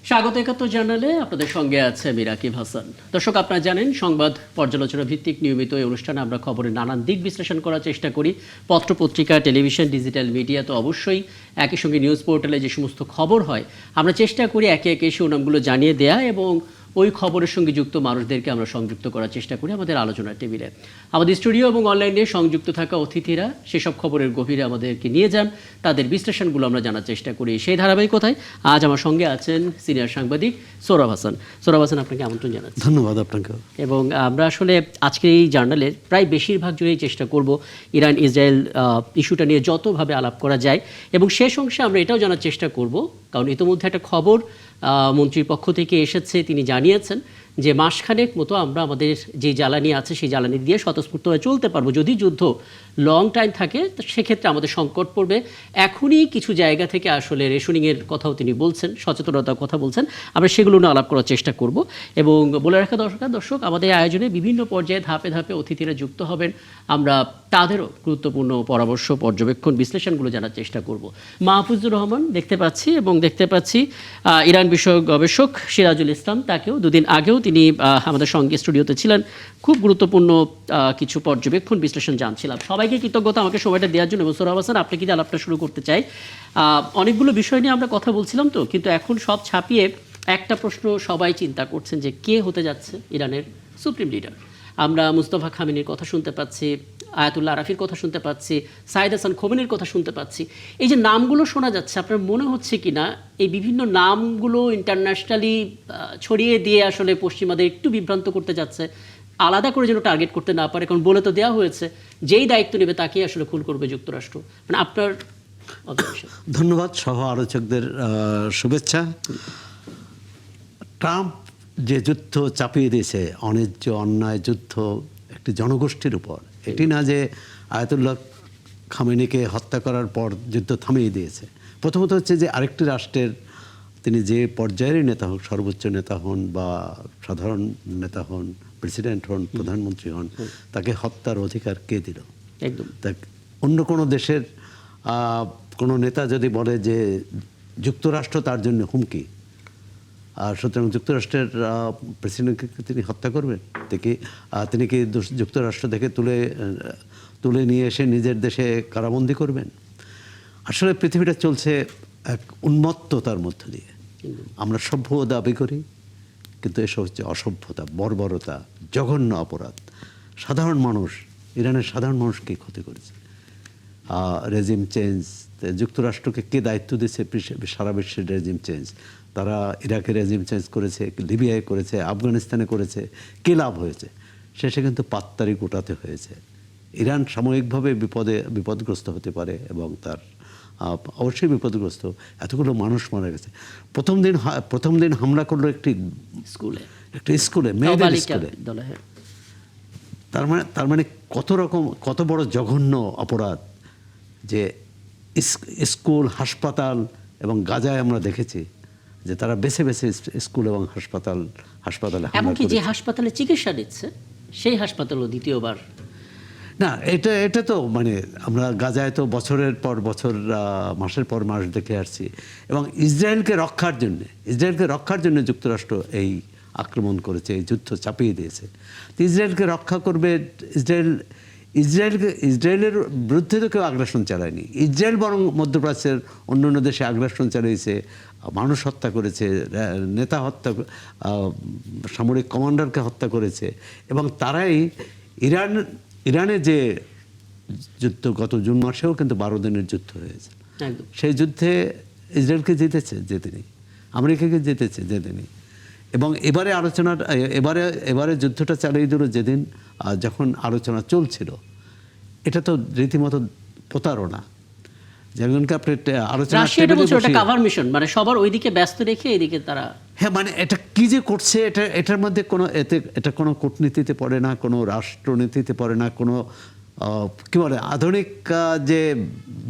স্বাগত ৭১ জার্নালে আপনাদের সঙ্গে আছে আমি রাকিব হাসান। দর্শক, আপনারা জানেন সংবাদ পর্যালোচনা ভিত্তিক নিয়মিত এই অনুষ্ঠানে আমরা খবরের নানান দিক বিশ্লেষণ করার চেষ্টা করি। পত্রপত্রিকা, টেলিভিশন, ডিজিটাল মিডিয়া তো অবশ্যই, একই সঙ্গে নিউজ পোর্টালে যে সমস্ত খবর হয় আমরা চেষ্টা করি একে একে শিরোনামগুলো জানিয়ে দেয়া এবং ওই খবরের সঙ্গে যুক্ত মানুষদেরকে আমরা সংযুক্ত করার চেষ্টা করি আমাদের আলোচনার টেবিলে। আমাদের স্টুডিও এবং অনলাইনে সংযুক্ত থাকা অতিথিরা সেসব খবরের গভীরে আমাদেরকে নিয়ে যান, তাদের বিশ্লেষণগুলো আমরা জানার চেষ্টা করি। সেই ধারাবাহিকতায় আজ আমার সঙ্গে আছেন সিনিয়র সাংবাদিক সোহরাব হাসান। সোহরাব হাসান, আপনাকে আমন্ত্রণ জানাচ্ছি। ধন্যবাদ আপনাকে। এবং আমরা আসলে আজকের এই জার্নালের প্রায় বেশিরভাগ জুড়েই চেষ্টা করব ইরান ইসরায়েল ইস্যুটা নিয়ে যতভাবে আলাপ করা যায়, এবং শেষ অংশে আমরা এটাও জানার চেষ্টা করব, কারণ ইতিমধ্যে একটা খবর মন্ত্রীর পক্ষ থেকে এসেছে, তিনি জানিয়েছেন যে মাসখানেক মতো আমরা আমাদের যে জ্বালানি আছে সেই জ্বালানি দিয়ে স্বতঃস্ফূর্তভাবে চলতে পারবো। যদি যুদ্ধ লং টাইম থাকে তো সেক্ষেত্রে আমাদের সংকট পড়বে। এখনই কিছু জায়গা থেকে আসলে রেশনিংয়ের কথাও তিনি বলছেন, সচেতনতার কথা বলছেন, আমরা সেগুলো নিয়ে আলাপ করার চেষ্টা করব। এবং বলে রাখা দর্শক, আমাদের আয়োজনে বিভিন্ন পর্যায়ে ধাপে ধাপে অতিথিরা যুক্ত হবেন, আমরা তাদেরও গুরুত্বপূর্ণ পরামর্শ, পর্যবেক্ষণ, বিশ্লেষণগুলো জানার চেষ্টা করব। মাহফুজুর রহমান দেখতে পাচ্ছি, এবং দেখতে পাচ্ছি ইরান বিষয়ক গবেষক সিরাজুল ইসলাম, তাকেও দুদিন আগেও তিনি আমাদের সঙ্গে স্টুডিওতে ছিলেন। খুব গুরুত্বপূর্ণ কিছু পর্যবেক্ষণ, বিশ্লেষণ জানছিলাম। সবাইকে কৃতজ্ঞতা আমাকে সময়টা দেওয়ার জন্য। এবং সোহরাব হাসান, আপনি কি আলাপটা শুরু করতে চাই? অনেকগুলো বিষয় নিয়ে আমরা কথা বলছিলাম তো, কিন্তু এখন সব ছাপিয়ে একটা প্রশ্ন সবাই চিন্তা করছেন যে কে হতে যাচ্ছে ইরানের সুপ্রিম লিডার। আমরা মুস্তফা খামেনির কথা শুনতে পাচ্ছি, আয়াতুল্লাহ আরাফির কথা শুনতে পাচ্ছি, সাইদ হাসান খোমেনির কথা শুনতে পাচ্ছি। এই যে নামগুলো শোনা যাচ্ছে, আপনার মনে হচ্ছে কি না এই বিভিন্ন নামগুলো ইন্টারন্যাশনালি ছড়িয়ে দিয়ে আসলে পশ্চিমাদের একটু বিভ্রান্ত করতে যাচ্ছে, আলাদা করে যেন টার্গেট করতে না পারে? কারণ বলে তো দেওয়া হয়েছে যেই দায়িত্ব নেবে তাকেই আসলে খুন করবে যুক্তরাষ্ট্র। মানে আপনার ধন্যবাদ। সহ আলোচকদের শুভেচ্ছা। ট্রাম্প যে যুদ্ধ চাপিয়ে দিয়েছে, অন্যায্য অন্যায় যুদ্ধ একটি জনগোষ্ঠীর উপর, এটি না যে আয়াতুল্লাহ খামেনিকে হত্যা করার পর যুদ্ধ থামিয়ে দিয়েছে। প্রথমত হচ্ছে যে আরেকটি রাষ্ট্রের তিনি যে পর্যায়েরই নেতা হোক, সর্বোচ্চ নেতা হন বা সাধারণ নেতা হন, প্রেসিডেন্ট হন, প্রধানমন্ত্রী হন, তাকে হত্যার অধিকার কে দিল? একদম। তা অন্য কোনো দেশের কোনো নেতা যদি বলে যে যুক্তরাষ্ট্র তার জন্য হুমকি, আর সুতরাং যুক্তরাষ্ট্রের প্রেসিডেন্টকে তিনি হত্যা করবেন? তিনি কি যুক্তরাষ্ট্র থেকে তুলে নিয়ে এসে নিজের দেশে কারাবন্দি করবেন? আসলে পৃথিবীটা চলছে এক উন্মত্ততার মধ্য দিয়ে। আমরা সভ্য দাবি করি, কিন্তু এসব হচ্ছে অসভ্যতা, বর্বরতা, জঘন্য অপরাধ। সাধারণ মানুষ, ইরানের সাধারণ মানুষকে ক্ষতি করেছে। রেজিম চেঞ্জ, যুক্তরাষ্ট্রকে কে দায়িত্ব দিয়েছে সারা বিশ্বের রেজিম চেঞ্জ? তারা ইরাকে রেজিম চেঞ্জ করেছে, লিবিয়ায় করেছে, আফগানিস্তানে করেছে, কী লাভ হয়েছে? শেষে কিন্তু পাত্তারি গোটাতে হয়েছে। ইরান সাময়িকভাবে বিপদগ্রস্ত হতে পারে, এবং তার অবশ্যই বিপদগ্রস্ত। এতগুলো মানুষ মারা গেছে। প্রথম দিন হামলা করলো একটি স্কুলে, মেয়েদের স্কুলে। তার মানে কত বড় জঘন্য অপরাধ যে স্কুল, হাসপাতাল, এবং গাজায় আমরা দেখেছি যে তারা বেছে বেছে স্কুল এবং হাসপাতালে এমনকি যে হাসপাতালে চিকিৎসা দিচ্ছে সেই হাসপাতালও দ্বিতীয়বার না। এটা তো মানে আমরা গাজায় তো বছরের পর বছর, মাসের পর মাস দেখে আসছি। এবং ইসরায়েলকে রক্ষার জন্য যুক্তরাষ্ট্র এই আক্রমণ করেছে, এই যুদ্ধ চাপিয়ে দিয়েছে। তো ইসরায়েলকে রক্ষা করবে, ইসরায়েলের বিরুদ্ধে তো কেউ আগ্রাসন চালায়নি। ইসরায়েল বরং মধ্যপ্রাচ্যের অন্যান্য দেশে আগ্রাসন চালিয়েছে, মানুষ হত্যা করেছে, নেতা হত্যা, সামরিক কমান্ডারকে হত্যা করেছে। এবং তারাই ইরানে যে যুদ্ধ গত জুন মাসেও কিন্তু 12 দিনের যুদ্ধ হয়েছে। সেই যুদ্ধে ইসরায়েলকে জেতেনি, আমেরিকাকে জেতেনি। এবং এবারে যুদ্ধটা চালিয়ে দিল যেদিন, যখন আলোচনা চলছিল। এটা তো রীতিমতো প্রতারণা। যেমনকি আপনি আলোচনা মানে সবার ওইদিকে ব্যস্ত রেখে এদিকে তারা, হ্যাঁ, মানে এটা কি যে করছে, এটার মধ্যে এটা কোনো কূটনীতিতে পড়ে না, কোনো রাষ্ট্রনীতিতে পড়ে না, কোনো কি বলে আধুনিক যে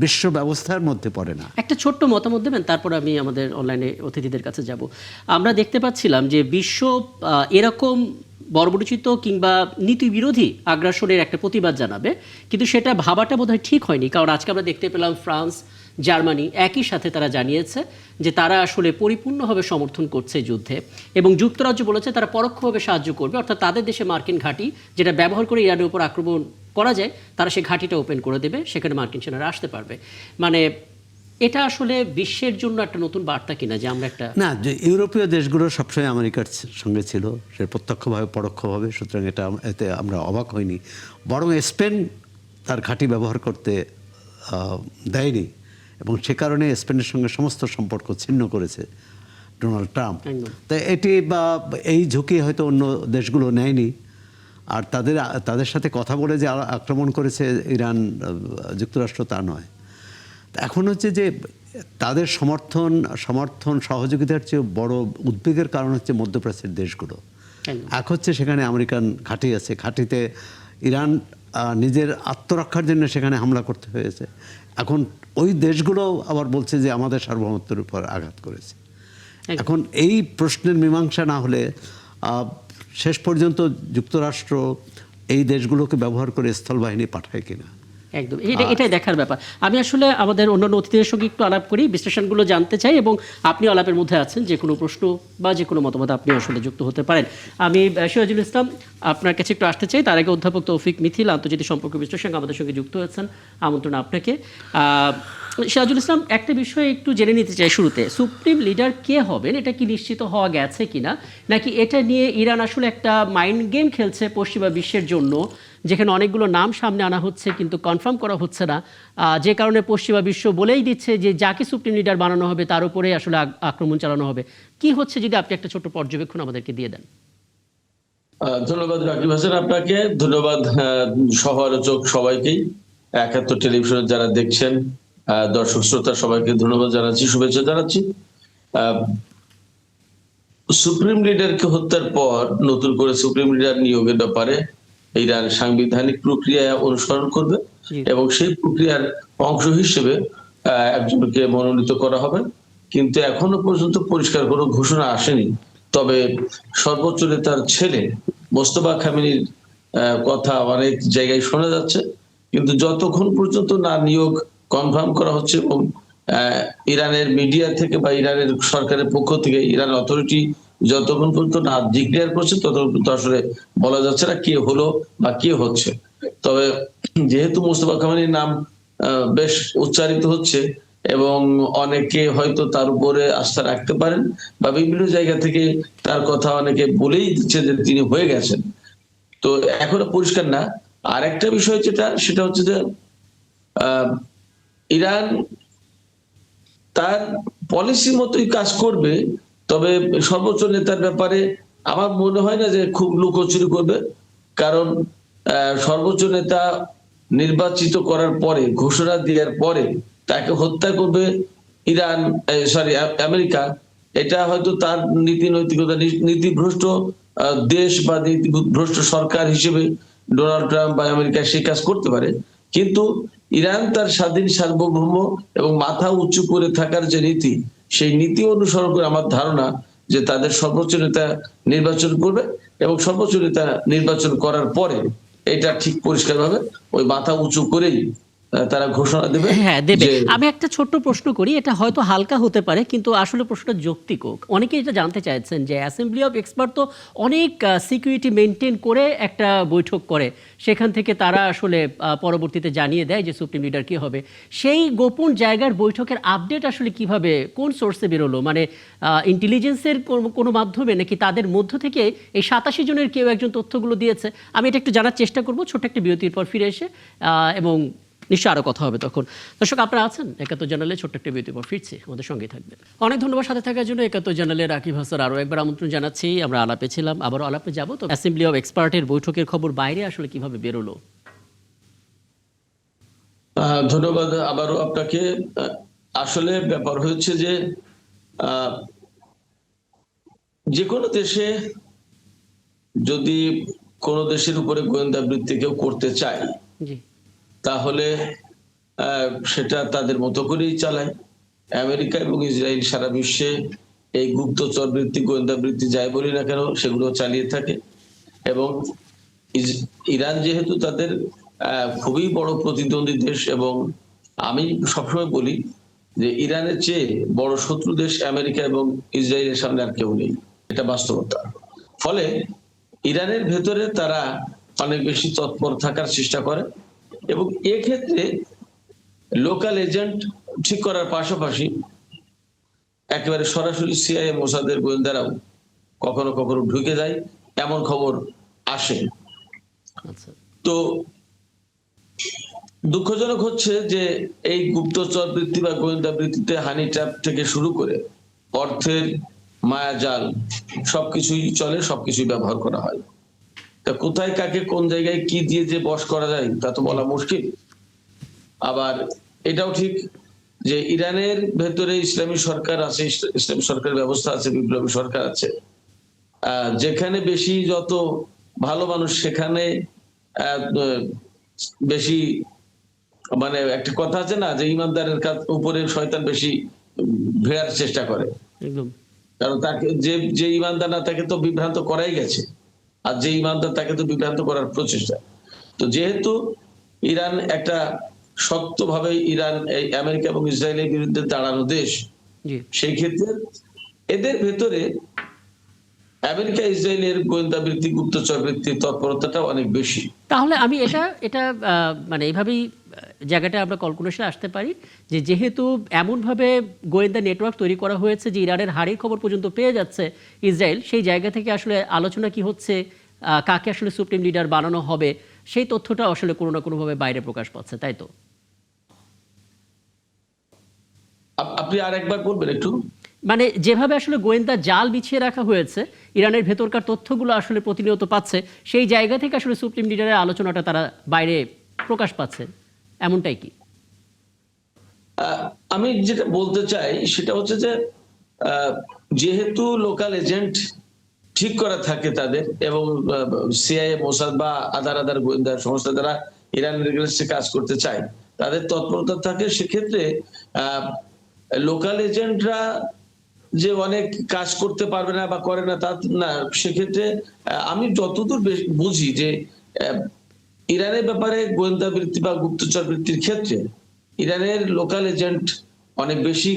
বিশ্ব ব্যবস্থার মধ্যে পড়ে না। একটা ছোট্ট মতামত দেবেন, তারপর আমি আমাদের অনলাইনে অতিথিদের কাছে যাব। আমরা দেখতে পাচ্ছিলাম যে বিশ্ব এরকম বর্বরোচিত কিংবা নীতি বিরোধী আগ্রাসনের একটা প্রতিবাদ জানাবে, কিন্তু সেটা ভাবাটা বোধহয় ঠিক হয়নি। কারণ আজকে আমরা দেখতে পেলাম ফ্রান্স, জার্মানি একই সাথে তারা জানিয়েছে যে তারা আসলে পরিপূর্ণভাবে সমর্থন করছে যুদ্ধে, এবং যুক্তরাজ্য বলেছে তারা পরোক্ষভাবে সাহায্য করবে, অর্থাৎ তাদের দেশে মার্কিন ঘাঁটি যেটা ব্যবহার করে ইরানের উপর আক্রমণ করা যায় তারা সেই ঘাঁটিটা ওপেন করে দেবে, সেখানে মার্কিন সেনারা আসতে পারবে। মানে এটা আসলে বিশ্বের জন্য একটা নতুন বার্তা কিনা যে আমরা একটা না, যে ইউরোপীয় দেশগুলো সবসময় আমেরিকার সঙ্গে ছিল, সে প্রত্যক্ষভাবে পরোক্ষভাবে, সুতরাং এতে আমরা অবাক হইনি। বরং স্পেন তার ঘাঁটি ব্যবহার করতে দেয়নি, এবং সে কারণে স্পেনের সঙ্গে সমস্ত সম্পর্ক ছিন্ন করেছে ডোনাল্ড ট্রাম্প। তাই এটি বা এই ঝুঁকি হয়তো অন্য দেশগুলো নেয়নি, আর তাদের সাথে কথা বলে যে আক্রমণ করেছে ইরান যুক্তরাষ্ট্র তা নয়। এখন হচ্ছে যে তাদের সমর্থন সহযোগিতার চেয়ে বড় উদ্বেগের কারণ হচ্ছে মধ্যপ্রাচ্যের দেশগুলো। এক হচ্ছে সেখানে আমেরিকান ঘাঁটি আছে, ঘাঁটিতে ইরান নিজের আত্মরক্ষার জন্য সেখানে হামলা করতে হয়েছে। এখন ওই দেশগুলো আবার বলছে যে আমাদের সার্বভৌমত্বের উপর আঘাত করেছে। এখন এই প্রশ্নের মীমাংসা না হলে শেষ পর্যন্ত যুক্তরাষ্ট্র এই দেশগুলোকে ব্যবহার করে স্থলবাহিনী পাঠায় কিনা, একদম এটাই দেখার ব্যাপার। আমি আসলে আমাদের অন্যান্য অতিথিদের সঙ্গে একটু আলাপ করি, বিশ্লেষণগুলো জানতে চাই, এবং আপনি আলাপের মধ্যে আছেন, যে কোনো প্রশ্ন বা যে কোনো মতামত আপনি আসলে যুক্ত হতে পারেন। আমি সিরাজুল ইসলাম আপনার কাছে একটু আসতে চাই, তার আগে অধ্যাপক তৌফিক মিথিল আন্তর্জাতিক সম্পর্ক বিশ্লেষক আমাদের সঙ্গে যুক্ত হয়েছেন, আমন্ত্রণ আপনাকে। সিরাজুল ইসলাম, একটা বিষয় একটু জেনে নিতে চাই শুরুতে, সুপ্রিম লিডার কে হবেন এটা কি নিশ্চিত হওয়া গেছে কিনা, নাকি এটা নিয়ে ইরান আসলে একটা মাইন্ড গেম খেলছে পশ্চিমা বিশ্বের জন্য, যেখানে অনেকগুলো নাম সামনে আনা হচ্ছে কিন্তু কনফার্ম করা হচ্ছে না, যে কারণে পশ্চিমা বিশ্ব বলেই দিচ্ছে যে যাকে সুপ্রিম লিডার বানানো হবে তার উপরে আসলে আক্রমণ চালানো হবে। কি হচ্ছে যদি আপনি একটা ছোট্ট পর্যবেক্ষণ আমাদেরকে দিয়ে দেন। ধন্যবাদ রাকিব হাসান আপনাকে, ধন্যবাদ সহ আলোচক সবাইকেই, ৭১ টেলিভিশনে যারা দেখছেন, দর্শক শ্রোতা সবাইকে ধন্যবাদ জানাচ্ছি, শুভেচ্ছা জানাচ্ছি। সুপ্রিম লিডারকে হত্যার পর নতুন করে সুপ্রিম লিডার নিয়োগের ব্যাপারে ইরান সাংবিধানিক প্রক্রিয়া অনুসরণ করবে, এবং সেই প্রক্রিয়ার অংশ হিসেবে একজনকে মনোনীত করা হবে। কিন্তু এখনো পর্যন্ত পরিষ্কার কোনো ঘোষণা আসেনি। তবে সর্বোচ্চ নেতার ছেলে মোস্তফা খামেনির কথা অনেক জায়গায় শোনা যাচ্ছে, কিন্তু যতক্ষণ পর্যন্ত না নিয়োগ কনফার্ম করা হচ্ছে এবং ইরানের মিডিয়া থেকে বা ইরানের সরকারের পক্ষ থেকে ইরান অথরিটি যতক্ষণ পর্যন্ত না ডিক্লেয়ার করছে ততক্ষণ পর্যন্ত আসলে বলা যাচ্ছে না কে হলো বা কে হচ্ছে। তবে যেহেতু মোস্তফা খামেনির নাম বেশ উচ্চারিত হচ্ছে এবং অনেকে হয়তো তার উপরে আস্থা রাখতে পারেন, বা বিভিন্ন জায়গা থেকে তার কথা অনেকে বলেই দিচ্ছে যে তিনি হয়ে গেছেন, তো এখনো পরিষ্কার না। আর একটা বিষয় সেটা হচ্ছে যে ইরান তার পলিসি মতোই কাজ করবে, তবে সর্বোচ্চ নেতার ব্যাপারে আমার মনে হয় না যে খুব লুকোচুরি করবে, কারণ সর্বোচ্চ নেতা নির্বাচিত করার পরে, ঘোষণা দেওয়ার পরে তাকে হত্যা করবে ইরান, আমেরিকা, এটা হয়তো তার নীতি নৈতিকতা, নীতিভ্রষ্ট দেশ বা নীতিভ্রষ্ট সরকার হিসেবে ডোনাল্ড ট্রাম্প বা আমেরিকা সেই কাজ করতে পারে। কিন্তু ইরান তার স্বাধীন সার্বভৌম এবং মাথা উঁচু করে থাকার যে নীতি, সেই নীতি অনুসরণ করে আমার ধারণা যে তাদের সর্বোচ্চ নেতা নির্বাচন করবে, এবং সর্বোচ্চ নেতা নির্বাচন করার পরে এটা ঠিক পরিষ্কারভাবে ওই মাথা উঁচু করেই তারা ঘোষণা দেবে। হ্যাঁ দেবে। আমি একটা ছোট্ট প্রশ্ন করি, এটা হয়তো হালকা হতে পারে কিন্তু আসলে প্রশ্নটা যৌক্তিক। অনেকে এটা জানতে চাইছেন যে অ্যাসেম্বলি অফ এক্সপার্ট তো অনেক সিকিউরিটি মেনটেন করে একটা বৈঠক করে, সেখান থেকে তারা আসলে পরবর্তীতে জানিয়ে দেয় যে সুপ্রিম লিডার কি হবে। সেই গোপন জায়গার বৈঠকের আপডেট আসলে কিভাবে, কোন সোর্সে বেরোলো, মানে ইন্টেলিজেন্সের কোনো মাধ্যমে, নাকি তাদের মধ্য থেকে এই ৮৭ জনের কেউ একজন তথ্যগুলো দিয়েছে? আমি এটা একটু জানার চেষ্টা করব ছোট্ট একটা বিরতির পর ফিরে এসে, এবং নিশ্চয়ই আরও কথা হবে তখন। দর্শক আপনারা আছেন ৭১ জার্নালে, ছোট্ট একটা বিরতির পর ফিরছি, আমাদের সঙ্গেই থাকবেন। অনেক ধন্যবাদ সাথে থাকার জন্য। ৭১ জার্নালে রাকিব হাসান আরও একবার আমন্ত্রণ জানাচ্ছি। আমরা আলাপে ছিলাম, আবারও আলাপে যাব। তো অ্যাসেম্বলি অফ এক্সপার্টের বৈঠকের খবর বাইরে আসলে কিভাবে বেরোলো? ধন্যবাদ আবারও আপনাকে। আসলে ব্যাপার হচ্ছে যে কোনো দেশে যদি কোনো দেশের উপরে গোয়েন্দা বৃত্তি কেউ করতে চায়, তাহলে সেটা তাদের মতো করেই চালায়। আমেরিকা এবং ইসরায়েল সারা বিশ্বে এই গুপ্তচর বৃত্তি, গোয়েন্দা বৃত্তি যাই বলি না কেন সেগুলো চালিয়ে থাকে। এবং ইরান যেহেতু তাদের খুবই বড় প্রতিদ্বন্দ্বী দেশ, এবং আমি সবসময় বলি যে ইরানের চেয়ে বড় শত্রু দেশ আমেরিকা এবং ইসরায়েলের সামনে আর কেউ নেই, এটা বাস্তবতা। ফলে ইরানের ভেতরে তারা অনেক বেশি তৎপর থাকার চেষ্টা করে এবং এক্ষেত্রে লোকাল এজেন্ট ঠিক করার পাশাপাশি একেবারে সরাসরি সিআইএ মোসাদের গোয়েন্দারাও কখনো কখনো ঢুকে যায়, এমন খবর আসে। আচ্ছা, তো দুঃখজনক হচ্ছে যে এই গুপ্তচর বৃত্তি বা গোয়েন্দা বৃত্তিতে হানি ট্র্যাপ থেকে শুরু করে অর্থের মায়াজাল সবকিছুই চলে, সবকিছুই ব্যবহার করা হয়। তা কোথায় কাকে কোন জায়গায় কি দিয়ে যে বশ করা যায় তা তো বলা মুশকিল। আবার এটাও ঠিক যে ইরানের ভেতরে ইসলামী সরকার আছে, ইসলামী সরকার ব্যবস্থা আছে, বিপ্লবী সরকার আছে। যেখানে বেশি যত ভালো মানুষ সেখানে বেশি, মানে একটা কথা আছে না যে ইমানদারের উপরে শয়তান বেশি ভিড়ার চেষ্টা করে, একদম। কারণ তাকে যে ইমানদার না তাকে তো বিভ্রান্ত করাই গেছে, আর যে ইমানদার তাকে তো বিভ্রান্ত করার প্রচেষ্টা। তো যেহেতু ইরান একটা শক্তভাবে ইরান এই আমেরিকা এবং ইসরায়েলের বিরুদ্ধে দাঁড়ানো দেশ, জি, সেই ক্ষেত্রে এদের ভেতরে আমেরিকা ইসরায়েলের গোয়েন্দা বৃত্তি, গুপ্তচর বৃত্তির তৎপরতাটা অনেক বেশি। তাহলে আমি এটা এটা মানে এইভাবেই জায়গাটা আমরা কলকুলেশনে আসতে পারি যে যেহেতু এমনভাবে গোয়েন্দা নেটওয়ার্ক তৈরি করা হয়েছে যে ইরানের হারের খবর পর্যন্ত পেয়ে যাচ্ছে ইসরায়েল, সেই জায়গা থেকে আসলে আলোচনা কি হচ্ছে, কাকে আসলে সুপ্রিম লিডার বানানো হবে, সেই তথ্যটা আসলে কোনো না কোনোভাবে বাইরে প্রকাশ পাচ্ছে, তাই তো? আপনি আর একবার বলবেন একটু? মানে যেভাবে আসলে গোয়েন্দা জাল বিছিয়ে রাখা হয়েছে, ইরানের ভেতরকার তথ্যগুলো আসলে প্রতিনিয়ত পাচ্ছে, সেই জায়গা থেকে আসলে সুপ্রিম লিডারের আলোচনাটা তারা বাইরে প্রকাশ পাচ্ছে, এমনটাই কি? আমি যেটা বলতে চাই সেটা হচ্ছে যে যেহেতু লোকাল এজেন্ট ঠিক করা থাকে তাদের, এবং সিআইএ, মোসাদ বা আদার আদার গোয়েন্দা সংস্থা যারা ইরানের এগেইনস্টে কাজ করতে চায় তাদের তৎপরতা থাকে, সেক্ষেত্রে লোকাল এজেন্টরা যে অনেক কাজ করতে পারবে না বা করে না তা না। সেক্ষেত্রে আমি যতদূর বুঝি যে ইরানের ব্যাপারে গোয়েন্দা বৃত্তি বা গুপ্তচর বৃত্তির ক্ষেত্রে ইরানের লোকাল এজেন্ট অনেক বেশি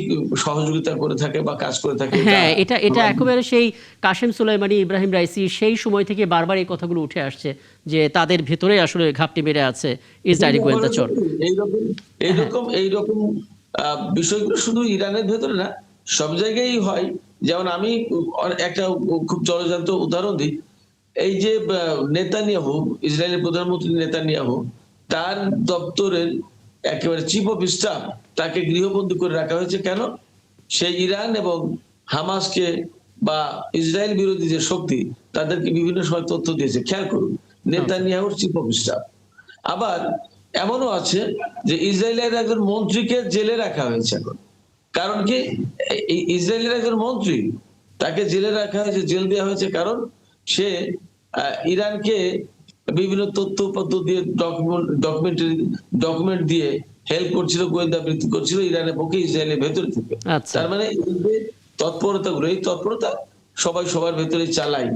সহযোগিতা করে থাকে বা কাজ করে থাকে। হ্যাঁ, এটা একেবারে সেই কাশেম সুলাইমানি, ইব্রাহিম রাইসি সেই সময় থেকে বারবার এই কথাগুলো উঠে আসছে যে তাদের ভেতরে আসলে ঘাপটি মেরে আছে ইসরায়েলি গোয়েন্দাচর। এইরকম বিষয়গুলো শুধু ইরানের ভেতরে না, সব জায়গায় হয়। যেমন আমি একটা খুব জলজান্ত উদাহরণ দিই। এই যে নেতানিয়াহু, ইসরায়েলের প্রধানমন্ত্রী নেতানিয়াহু, তার দপ্তরের একেবারে চিফ অফ স্টাফ তাকে গৃহবন্দী করে রাখা হয়েছে। কেন? সে ইরান এবং হামাসকে বা ইসরায়েল বিরোধী যে শক্তি তাদেরকে বিভিন্ন সময় তথ্য দিয়েছে। খেয়াল করুন, নেতানিয়াহুর চিফ অফ স্টাফ। আবার এমনও আছে যে ইসরায়েলের একজন মন্ত্রীকে জেলে রাখা হয়েছে এখন। কারণ কি? ইসরায়েলের একজন মন্ত্রী, তাকে জেলে রাখা হয়েছে, জেল দেওয়া হয়েছে, কারণ সে ইরানকে বিভিন্ন তথ্যপত্র দিয়ে ডকুমেন্ট দিয়ে হেল্প করছিল, গোয়েন্দা বৃত্তি করছিল ইরানের পক্ষে, ইসরায়েলের ভেতর থেকে। আচ্ছা, তার মানে এই তৎপরতা সবাই সবার ভেতরে চালায়,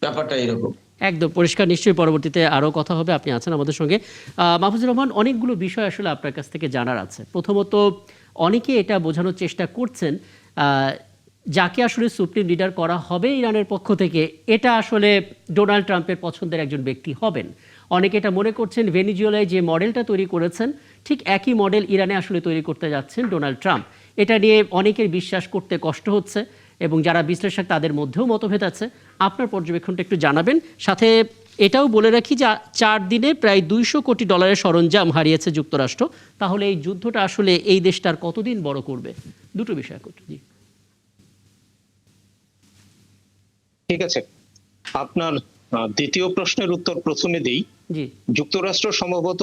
ব্যাপারটা এরকম। একদম পরিষ্কার। নিশ্চয়ই পরবর্তীতে আরও কথা হবে, আপনি আছেন আমাদের সঙ্গে। মাহফুজুর রহমান, অনেকগুলো বিষয় আসলে আপনার কাছ থেকে জানার আছে। প্রথমত, অনেকে এটা বোঝানোর চেষ্টা করছেন যাকে আসলে সুপ্রিম লিডার করা হবে ইরানের পক্ষ থেকে, এটা আসলে ডোনাল্ড ট্রাম্পের পছন্দের একজন ব্যক্তি হবেন। অনেকে এটা মনে করছেন ভেনিজুয়েলায় যে মডেলটা তৈরি করেছেন ঠিক একই মডেল ইরানে আসলে তৈরি করতে যাচ্ছেন ডোনাল্ড ট্রাম্প। এটা নিয়ে অনেকের বিশ্বাস করতে কষ্ট হচ্ছে এবং যারা বিশ্লেষক তাদের মধ্যেও মতভেদ আছে। আপনার পর্যবেক্ষণটা একটু জানাবেন। সাথে এটাও বলে রাখি যে 4 দিনে প্রায় $200 কোটি সরঞ্জাম হারিয়েছে যুক্তরাষ্ট্র। তাহলে এই যুদ্ধটা আসলে এই দেশটার কতদিন বড় করবে? দুটো বিষয় করতে। জি, ঠিক আছে, আপনার দ্বিতীয় প্রশ্নের উত্তর প্রথমে দিই। জি, যুক্তরাষ্ট্র সম্ভবত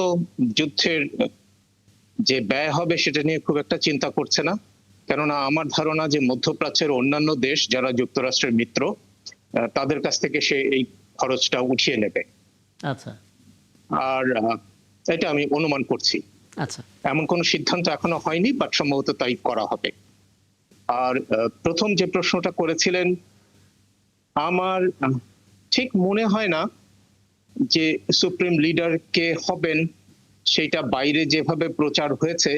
যুদ্ধের যে ব্যয় হবে সেটা নিয়ে খুব একটা চিন্তা করছে না, কেননা আমার ধারণা যে মধ্যপ্রাচ্যের অন্যান্য দেশ যারা যুক্তরাষ্ট্রের মিত্র তাদের কাছ থেকে সে এই খরচটা উঠিয়ে নেবে। আচ্ছা আর এটা আমি অনুমান করছি। আচ্ছা, এমন কোনো সিদ্ধান্ত এখনো হয়নি, বাট সম্ভবত তাই করা হবে। আর প্রথম যে প্রশ্নটা করেছিলেন, আমার ঠিক মনে হয় না যে সুপ্রিম লিডার কে হবেন সেটা বাইরে যেভাবে প্রচার হয়েছে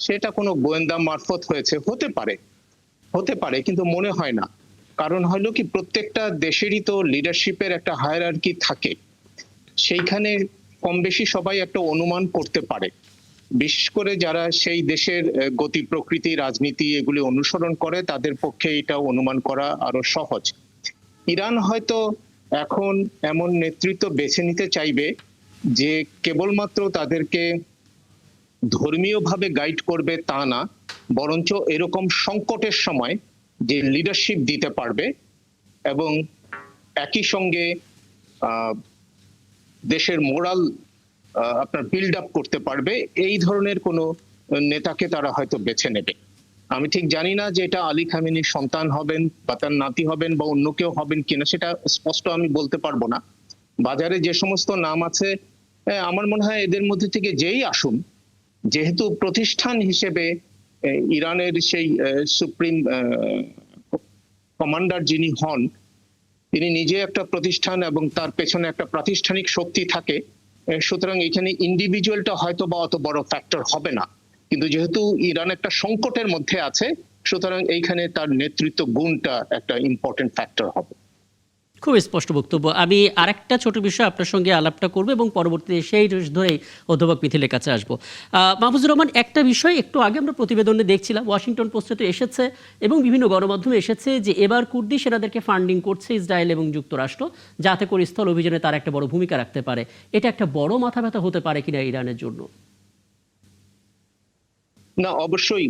সেটা কোনো গোয়েন্দা মারফত হয়েছে, হতে পারে কিন্তু মনে হয় না। কারণ হলো কি, প্রত্যেকটা দেশেরই তো লিডারশিপের একটা হায়ারার্কি থাকে, সেইখানে কম বেশি সবাই একটা অনুমান করতে পারে। বিশেষ করে যারা সেই দেশের গতি প্রকৃতি রাজনীতি এগুলি অনুসরণ করে, তাদের পক্ষে এটা অনুমান করা আরো সহজ। ইরান হয়তো এখন এমন নেতৃত্ব বেছে নিতে চাইবে যে কেবলমাত্র তাদেরকে ধর্মীয়ভাবে গাইড করবে তা না, বরঞ্চ এরকম সংকটের সময় যে লিডারশিপ দিতে পারবে এবং একই সঙ্গে দেশের মোরাল আপনার বিল্ড আপ করতে পারবে, এই ধরনের কোনো নেতাকে তারা হয়তো বেছে নেবে। আমি ঠিক জানি না যে এটা আলী খামেনির সন্তান হবেন বা তার নাতি হবেন বা অন্য কেউ হবেন কিনা, সেটা স্পষ্ট আমি বলতে পারবো না। বাজারে যে সমস্ত নাম আছে, আমার মনে হয় এদের মধ্যে থেকে যেই আসুন, যেহেতু প্রতিষ্ঠান হিসেবে ইরানের সেই সুপ্রিম কমান্ডার যিনি হন, তিনি নিজে একটা প্রতিষ্ঠান এবং তার পেছনে একটা প্রাতিষ্ঠানিক শক্তি থাকে, সুতরাং এখানে ইন্ডিভিজুয়ালটা হয়তো বা অত বড় ফ্যাক্টর হবে না। কিন্তু যেহেতু ইরান একটা সংকটের মধ্যে আছে, সুতরাং এইখানে তার নেতৃত্ব গুণটা একটা ইম্পর্টেন্ট ফ্যাক্টর হবে। খুব স্পষ্ট বক্তব্য। আমি আরেকটা ছোট বিষয় আপনার সঙ্গে আলাপটা করবো এবং পরবর্তীতে সেই ধরেই অধ্যাপক মিথিলের কাছে আসবো। মাহফুজুর রহমান, একটা বিষয় একটু আগে আমরা প্রতিবেদনে দেখছিলাম, ওয়াশিংটন পোস্টে তো এসেছে এবং বিভিন্ন গণমাধ্যমে এসেছে যে এবার কুর্দি সেনাদেরকে ফান্ডিং করছে ইসরায়েল এবং যুক্তরাষ্ট্র, যাতে করে স্থল অভিযানে তারা একটা বড় ভূমিকা রাখতে পারে। এটা একটা বড় মাথা ব্যথা হতে পারে কিনা ইরানের জন্য? না, অবশ্যই।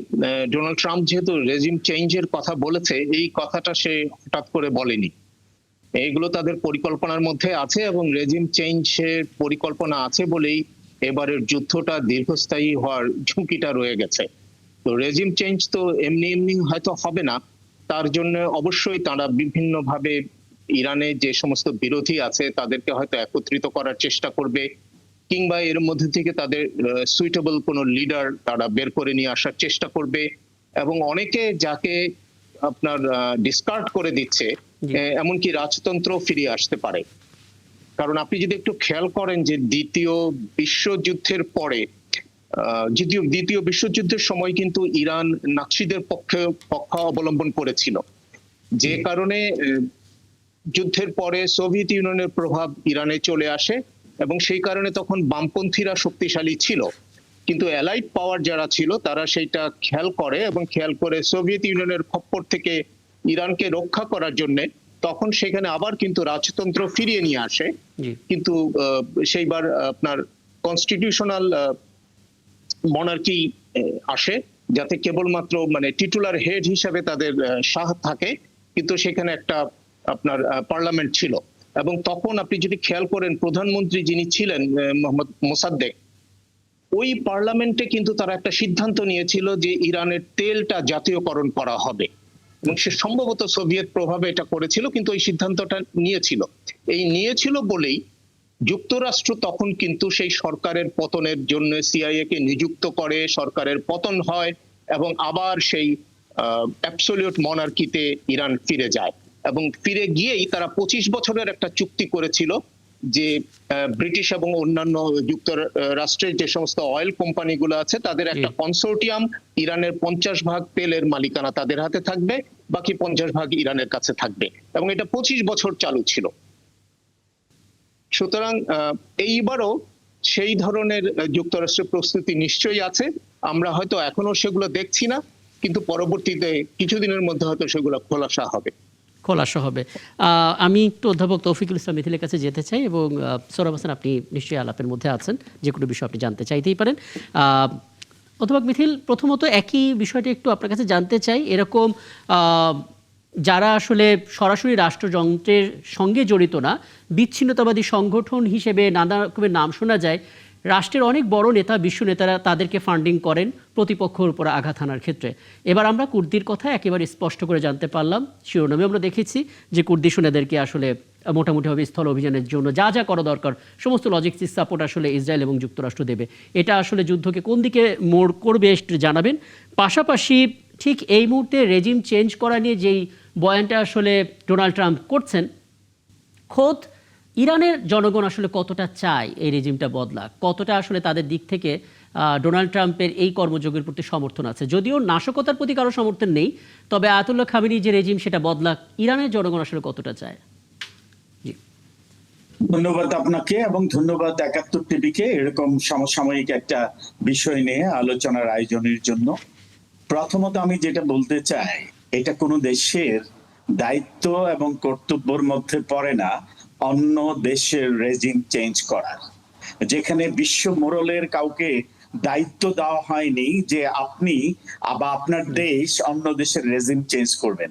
ডোনাল্ড ট্রাম্প যেহেতু রেজিম চেঞ্জের কথা বলেছে, এই কথাটা সে হঠাৎ করে বলেনি। এগুলো তাদের পরিকল্পনার মধ্যে আছে এবং রেজিম চেঞ্জের পরিকল্পনা আছে বলেই এবারের যুদ্ধটা দীর্ঘস্থায়ী হওয়ার ঝুঁকিটা রয়ে গেছে। তো রেজিম চেঞ্জ তো এমনি এমনি হয়তো হবে না, তার জন্য অবশ্যই তারা বিভিন্নভাবে ইরানে যে সমস্ত বিরোধী আছে তাদেরকে হয়তো একত্রিত করার চেষ্টা করবে, কিংবা এর মধ্যে থেকে তাদের সুইটেবল কোনো লিডার তারা বের করে নিয়ে আসার চেষ্টা করবে। এবং অনেকে যাকে আপনার ডিসকার্ড করে দিচ্ছে, এমনকি রাজতন্ত্র ফিরিয়ে আসতে পারে। কারণ আপনি যদি একটু খেয়াল করেন যে দ্বিতীয় বিশ্বযুদ্ধের পরে, দ্বিতীয় বিশ্বযুদ্ধের সময় কিন্তু ইরান নাৎসিদের পক্ষ অবলম্বন করেছিল, যে কারণে যুদ্ধের পরে সোভিয়েত ইউনিয়নের প্রভাব ইরানে চলে আসে এবং সেই কারণে তখন বামপন্থীরা শক্তিশালী ছিল। কিন্তু অ্যালাইড পাওয়ার যারা ছিল তারা সেইটা খেয়াল করে এবং খেয়াল করে সোভিয়েত ইউনিয়নের খপ্পর থেকে ইরানকে রক্ষা করার জন্য তখন সেখানে আবার কিন্তু রাজতন্ত্র ফিরিয়ে নিয়ে আসে। কিন্তু সেইবার আপনার কনস্টিটিউশনাল মনার্কি আসে, যাতে কেবলমাত্র মানে টিটুলার হেড হিসাবে তাদের শাহ থাকে, কিন্তু সেখানে একটা আপনার পার্লামেন্ট ছিল। এবং তখন আপনি যদি খেয়াল করেন, প্রধানমন্ত্রী যিনি ছিলেন মোহাম্মদ মোসাদ্দেক, ওই পার্লামেন্টে কিন্তু তারা একটা সিদ্ধান্ত নিয়েছিল যে ইরানের তেলটা জাতীয়করণ করা হবে, এবং সে সম্ভবত সোভিয়েত প্রভাবে এটা করেছিল, কিন্তু ওই সিদ্ধান্তটা নিয়েছিল বলেই যুক্তরাষ্ট্র তখন কিন্তু সেই সরকারের পতনের জন্য সিআইএ কে নিযুক্ত করে, সরকারের পতন হয় এবং আবার সেই অ্যাবসলিউট মনার্কিতে ইরান ফিরে যায়। এবং ফিরে গিয়েই তারা 25 বছরের একটা চুক্তি করেছিল যে ব্রিটিশ এবং অন্যান্য যুক্তরাষ্ট্রের যে সমস্ত অয়েল কোম্পানিগুলো আছে তাদের একটা কনসোর্টিয়াম, ইরানের 50% তেলের মালিকানা তাদের হাতে থাকবে, বাকি 50% ইরানের কাছে থাকবে, এবং এটা 25 বছর চালু ছিল। সুতরাং এইবারও সেই ধরনের যুক্তরাষ্ট্রের প্রস্তুতি নিশ্চয়ই আছে। আমরা হয়তো এখনো সেগুলো দেখছি না, কিন্তু পরবর্তীতে কিছুদিনের মধ্যে হয়তো সেগুলো খোলাসা হবে। আমি একটু অধ্যাপক তৌফিকুল ইসলাম মিথিলের কাছে যেতে চাই, এবং সোহরাব হোসেন, আপনি নিশ্চয়ই আলাপের মধ্যে আছেন, যে কোনো বিষয় আপনি জানতে চাইতেই পারেন। অধ্যাপক মিথিল, প্রথমত একই বিষয়টা একটু আপনার কাছে জানতে চাই। এরকম যারা আসলে সরাসরি রাষ্ট্রযন্ত্রের সঙ্গে জড়িত না, বিচ্ছিন্নতাবাদী সংগঠন হিসেবে নানা রকমের নাম শোনা যায়, রাষ্ট্রের অনেক বড় নেতা, বিশ্ব নেতারা তাদেরকে ফান্ডিং করেন প্রতিপক্ষের উপর আঘাত হানার ক্ষেত্রে। এবার আমরা কুর্দির কথা একেবারে স্পষ্ট করে জানতে পারলাম। শিরোনামে আমরা দেখেছি যে কুর্দি সেনাদেরকে আসলে মোটামুটিভাবে স্থল অভিযানের জন্য যা যা করা দরকার সমস্ত লজিস্টিক সাপোর্ট আসলে ইসরায়েল এবং যুক্তরাষ্ট্র দেবে। এটা আসলে যুদ্ধকে কোন দিকে মোড় করবে একটু জানাবেন। পাশাপাশি ঠিক এই মুহূর্তে রেজিম চেঞ্জ করা নিয়ে যেই বয়ানটা আসলে ডোনাল্ড ট্রাম্প করছেন, খোদ ইরানের জনগণ আসলে কতটা চায় এই রেজিমটা বদলা, কতটা আসলে তাদের দিক থেকে ডোনাল্ড ট্রাম্পের এই কর্মযোগের প্রতি সমর্থন আছে, যদিও নাশকতার প্রতি কারো সমর্থন নেই। তবে আয়াতুল্লাহ খামেনির যে রেজিম সেটা বদলাক, ইরানের জনগণ আসলে কতটা চায়? জি, ধন্যবাদ আপনাকে এবং ধন্যবাদ ৭১ টিভিকে এরকম সমসাময়িক একটা বিষয় নিয়ে আলোচনার আয়োজনের জন্য। প্রথমত আমি যেটা বলতে চাই, এটা কোনো দেশের দায়িত্ব এবং কর্তব্যের মধ্যে পড়ে না অন্য দেশের রেজিম চেঞ্জ করার। যেখানে বিশ্ব মোড়লের কাউকে দায়িত্ব দেওয়া হয়নি যে আপনি বা আপনার দেশ অন্য দেশের রেজিম চেঞ্জ করবেন,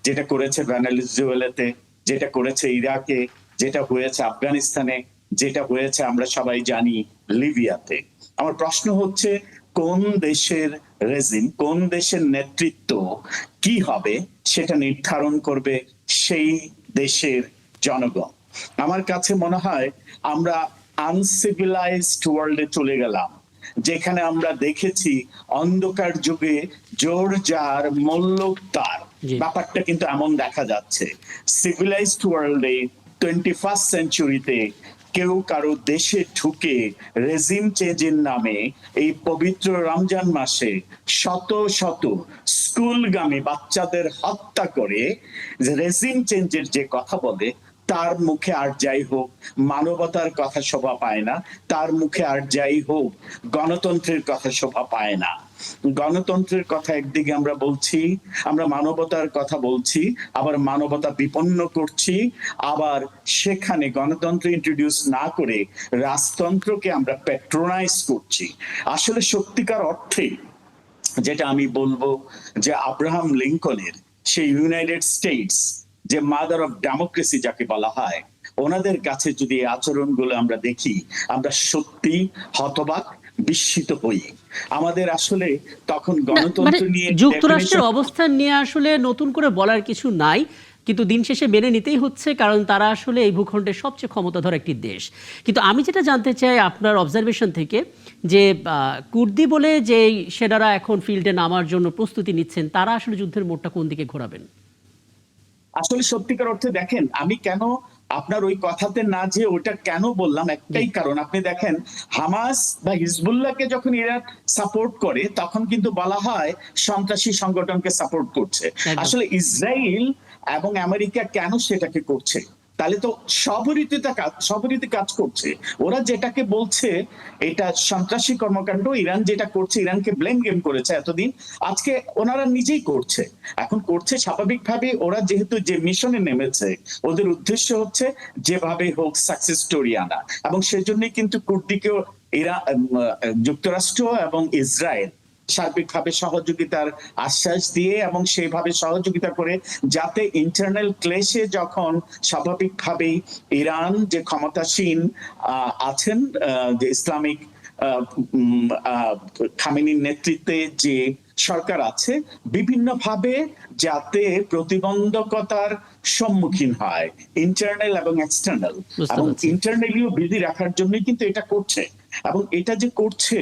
যেটা করেছে ভেনেজুয়েলাতে, যেটা করেছে ইরাকে, যেটা হয়েছে আফগানিস্তানে, যেটা হয়েছে আমরা সবাই জানি লিবিয়াতে। আমার প্রশ্ন হচ্ছে, কোন দেশের রেজিম, কোন দেশের নেতৃত্ব কি হবে সেটা নির্ধারণ করবে সেই দেশের জনগণ। আমার কাছে মনে হয় আমরা আনসিভিলাইজড ওয়ার্ল্ডে চলে গেলাম, যেখানে আমরা দেখেছি অন্ধকার যুগে জোর যার মল্ল তার জি। ব্যাপারটা কিন্তু এমন দেখা যাচ্ছে। সিভিলাইজড ওয়ার্ল্ডে 21st সেঞ্চুরিতে কেউ কারো দেশে ঢুকে রেজিম চেঞ্জের নামে এই পবিত্র রমজান মাসে শত শত স্কুলগামী বাচ্চাদের হত্যা করে রেজিম চেঞ্জের যে কথা বলে, তার মুখে আর যাই হোক মানবতার কথা শোভা পায় না, তার মুখে আর যাই হোক গণতন্ত্রের কথা শোভা পায় না। গণতন্ত্রের কথা একদিকে আমরা বলছি, আমরা মানবতার কথা বলছি, আবার মানবতা বিপন্ন করছি, আবার সেখানে গণতন্ত্র ইন্ট্রোডিউস না করে রাজতন্ত্রকে আমরা প্যাট্রোনাইজ করছি। আসলে সত্যিকার অর্থে যেটা আমি বলবো, যে আব্রাহাম লিঙ্কনের সেই ইউনাইটেড স্টেটস, যে মাদার অফ ডেমোক্রেসি যাকে বলা হয়, ওনাদের কাছে যদি এই আচরণগুলো আমরা দেখি, আমরা সত্যি হতবাক, বিস্মিত হই। আমাদের আসলে তখন মানে গণতন্ত্র নিয়ে যুক্তরাষ্ট্রের definition- অবস্থান নিয়ে আসলে নতুন করে বলার কিছু নাই, কিন্তু দিন শেষে মেনে নিতেই হচ্ছে, কারণ তারা আসলে এই ভূখণ্ডের সবচেয়ে ক্ষমতাধর একটি দেশ। কিন্তু আমি যেটা জানতে চাই আপনার অবজারভেশন থেকে, যে কুর্দি বলে যে সেনারা এখন ফিল্ডে নামার জন্য প্রস্তুতি নিচ্ছেন, তারা আসলে যুদ্ধের মোড়টা কোন দিকে ঘোরাবেন? আসলে সত্যিকার অর্থে দেখেন, আমি কেন আপনার ওই কথাতে না যে ওটা কেন বললাম, একটাই কারণ। আপনি দেখেন, হামাস বা হিজবুল্লাহকে যখন এরা সাপোর্ট করে, তখন কিন্তু বলা হয় সন্ত্রাসী সংগঠনকে সাপোর্ট করছে। একদম। আসলে ইসরায়েল এবং আমেরিকা কেন সেটাকে করছে? তাহলে তো সবরীতি কাজ করছে। ওরা যেটাকে বলছে এটা সন্ত্রাসী কর্মকাণ্ড, ইরান যেটা করছে, ইরানকে ব্লেম গেম করেছে এতদিন, আজকে ওনারা নিজেই করছে। এখন করছে স্বাভাবিকভাবে, ওরা যেহেতু যে মিশনে নেমেছে, ওদের উদ্দেশ্য হচ্ছে যেভাবে হোক সাকসেস স্টোরি আনা, এবং সেজন্যই কিন্তু কুর্দিকেও যুক্তরাষ্ট্র এবং ইসরায়েল সার্বিকভাবে সহযোগিতার আশ্বাস দিয়ে এবং সেইভাবে সহযোগিতা করে, যাতে ইন্টারনাল ক্লেশে যখন স্বাভাবিকভাবেই ইরান যে ক্ষমতাসীন আছেন, যে ইসলামিক খামেনির নেতৃত্বে যে সরকার আছে, বিভিন্নভাবে যাতে প্রতিবন্ধকতার সম্মুখীন হয়, ইন্টারনাল এবং এক্সটার্নাল, বুঝতে এবং পারছি। ইন্টারনালিও বিধি রাখার জন্যই কিন্তু এটা করছে। এবং এটা যে করছে,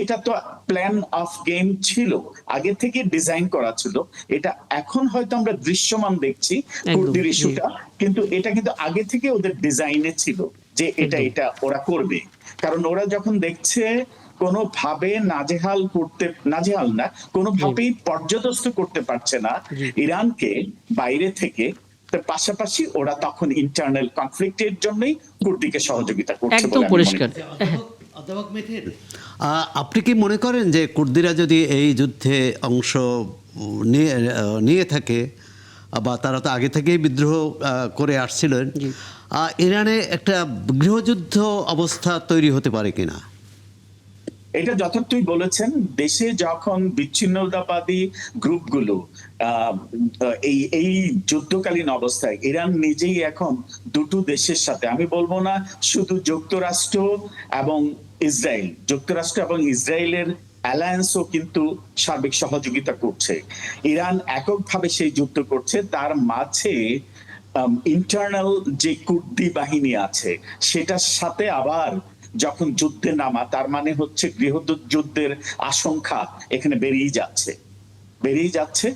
এটা তো প্ল্যান অফ গেম ছিল, আগে থেকে ডিজাইন করা ছিল। এটা এখন হয়তো আমরা দৃশ্যমান দেখছি কুর্দির জি। ইস্যুটা, কিন্তু এটা কিন্তু আগে থেকে ওদের ডিজাইনে ছিল যে এটা একদম। এটা ওরা করবে। কারণ ওরা যখন দেখছে কোনোভাবে নাজেহাল না, কোনোভাবেই পর্যদস্ত করতে পারছে না জি। ইরানকে বাইরে থেকে, তার পাশাপাশি ওরা তখন ইন্টারনাল কনফ্লিক্টের জন্যই কুর্দিকে সহযোগিতা করছে একদম বলে আমি মনে পরিষ্কার। করি। অধ্যাপক মেথির, আপনি কি মনে করেন যে কুর্দিরা যদি এই যুদ্ধে অংশ নিয়ে থাকে, বা তারা তো আগে থেকেই বিদ্রোহ করে আসছিলেন, জি। ইরানে একটা গৃহযুদ্ধ অবস্থা তৈরি হতে পারে কিনা? এটা যথার্থই বলেছেন। দেশে যখন বিচ্ছিন্নতাবাদী গ্রুপগুলো এই যুদ্ধকালীন অবস্থায়, ইরান নিজেই এখন দুটো দেশের সাথে, আমি বলবো না শুধু যুক্তরাষ্ট্র এবং ইসরায়েল, যুক্তরাষ্ট্র এবং ইসরায়েলের অ্যালায়েন্সও কিন্তু সার্বিক সহযোগিতা করছে। ইরান এককভাবে সেই যুদ্ধ করছে, তার মাঝে ইন্টারনাল যে কুর্দি বাহিনী আছে সেটার সাথে আবার যখন যুদ্ধে নামা, তার মানে হচ্ছে গৃহযুদ্ধের আশঙ্কা এখানে বেরিয়ে যাচ্ছে।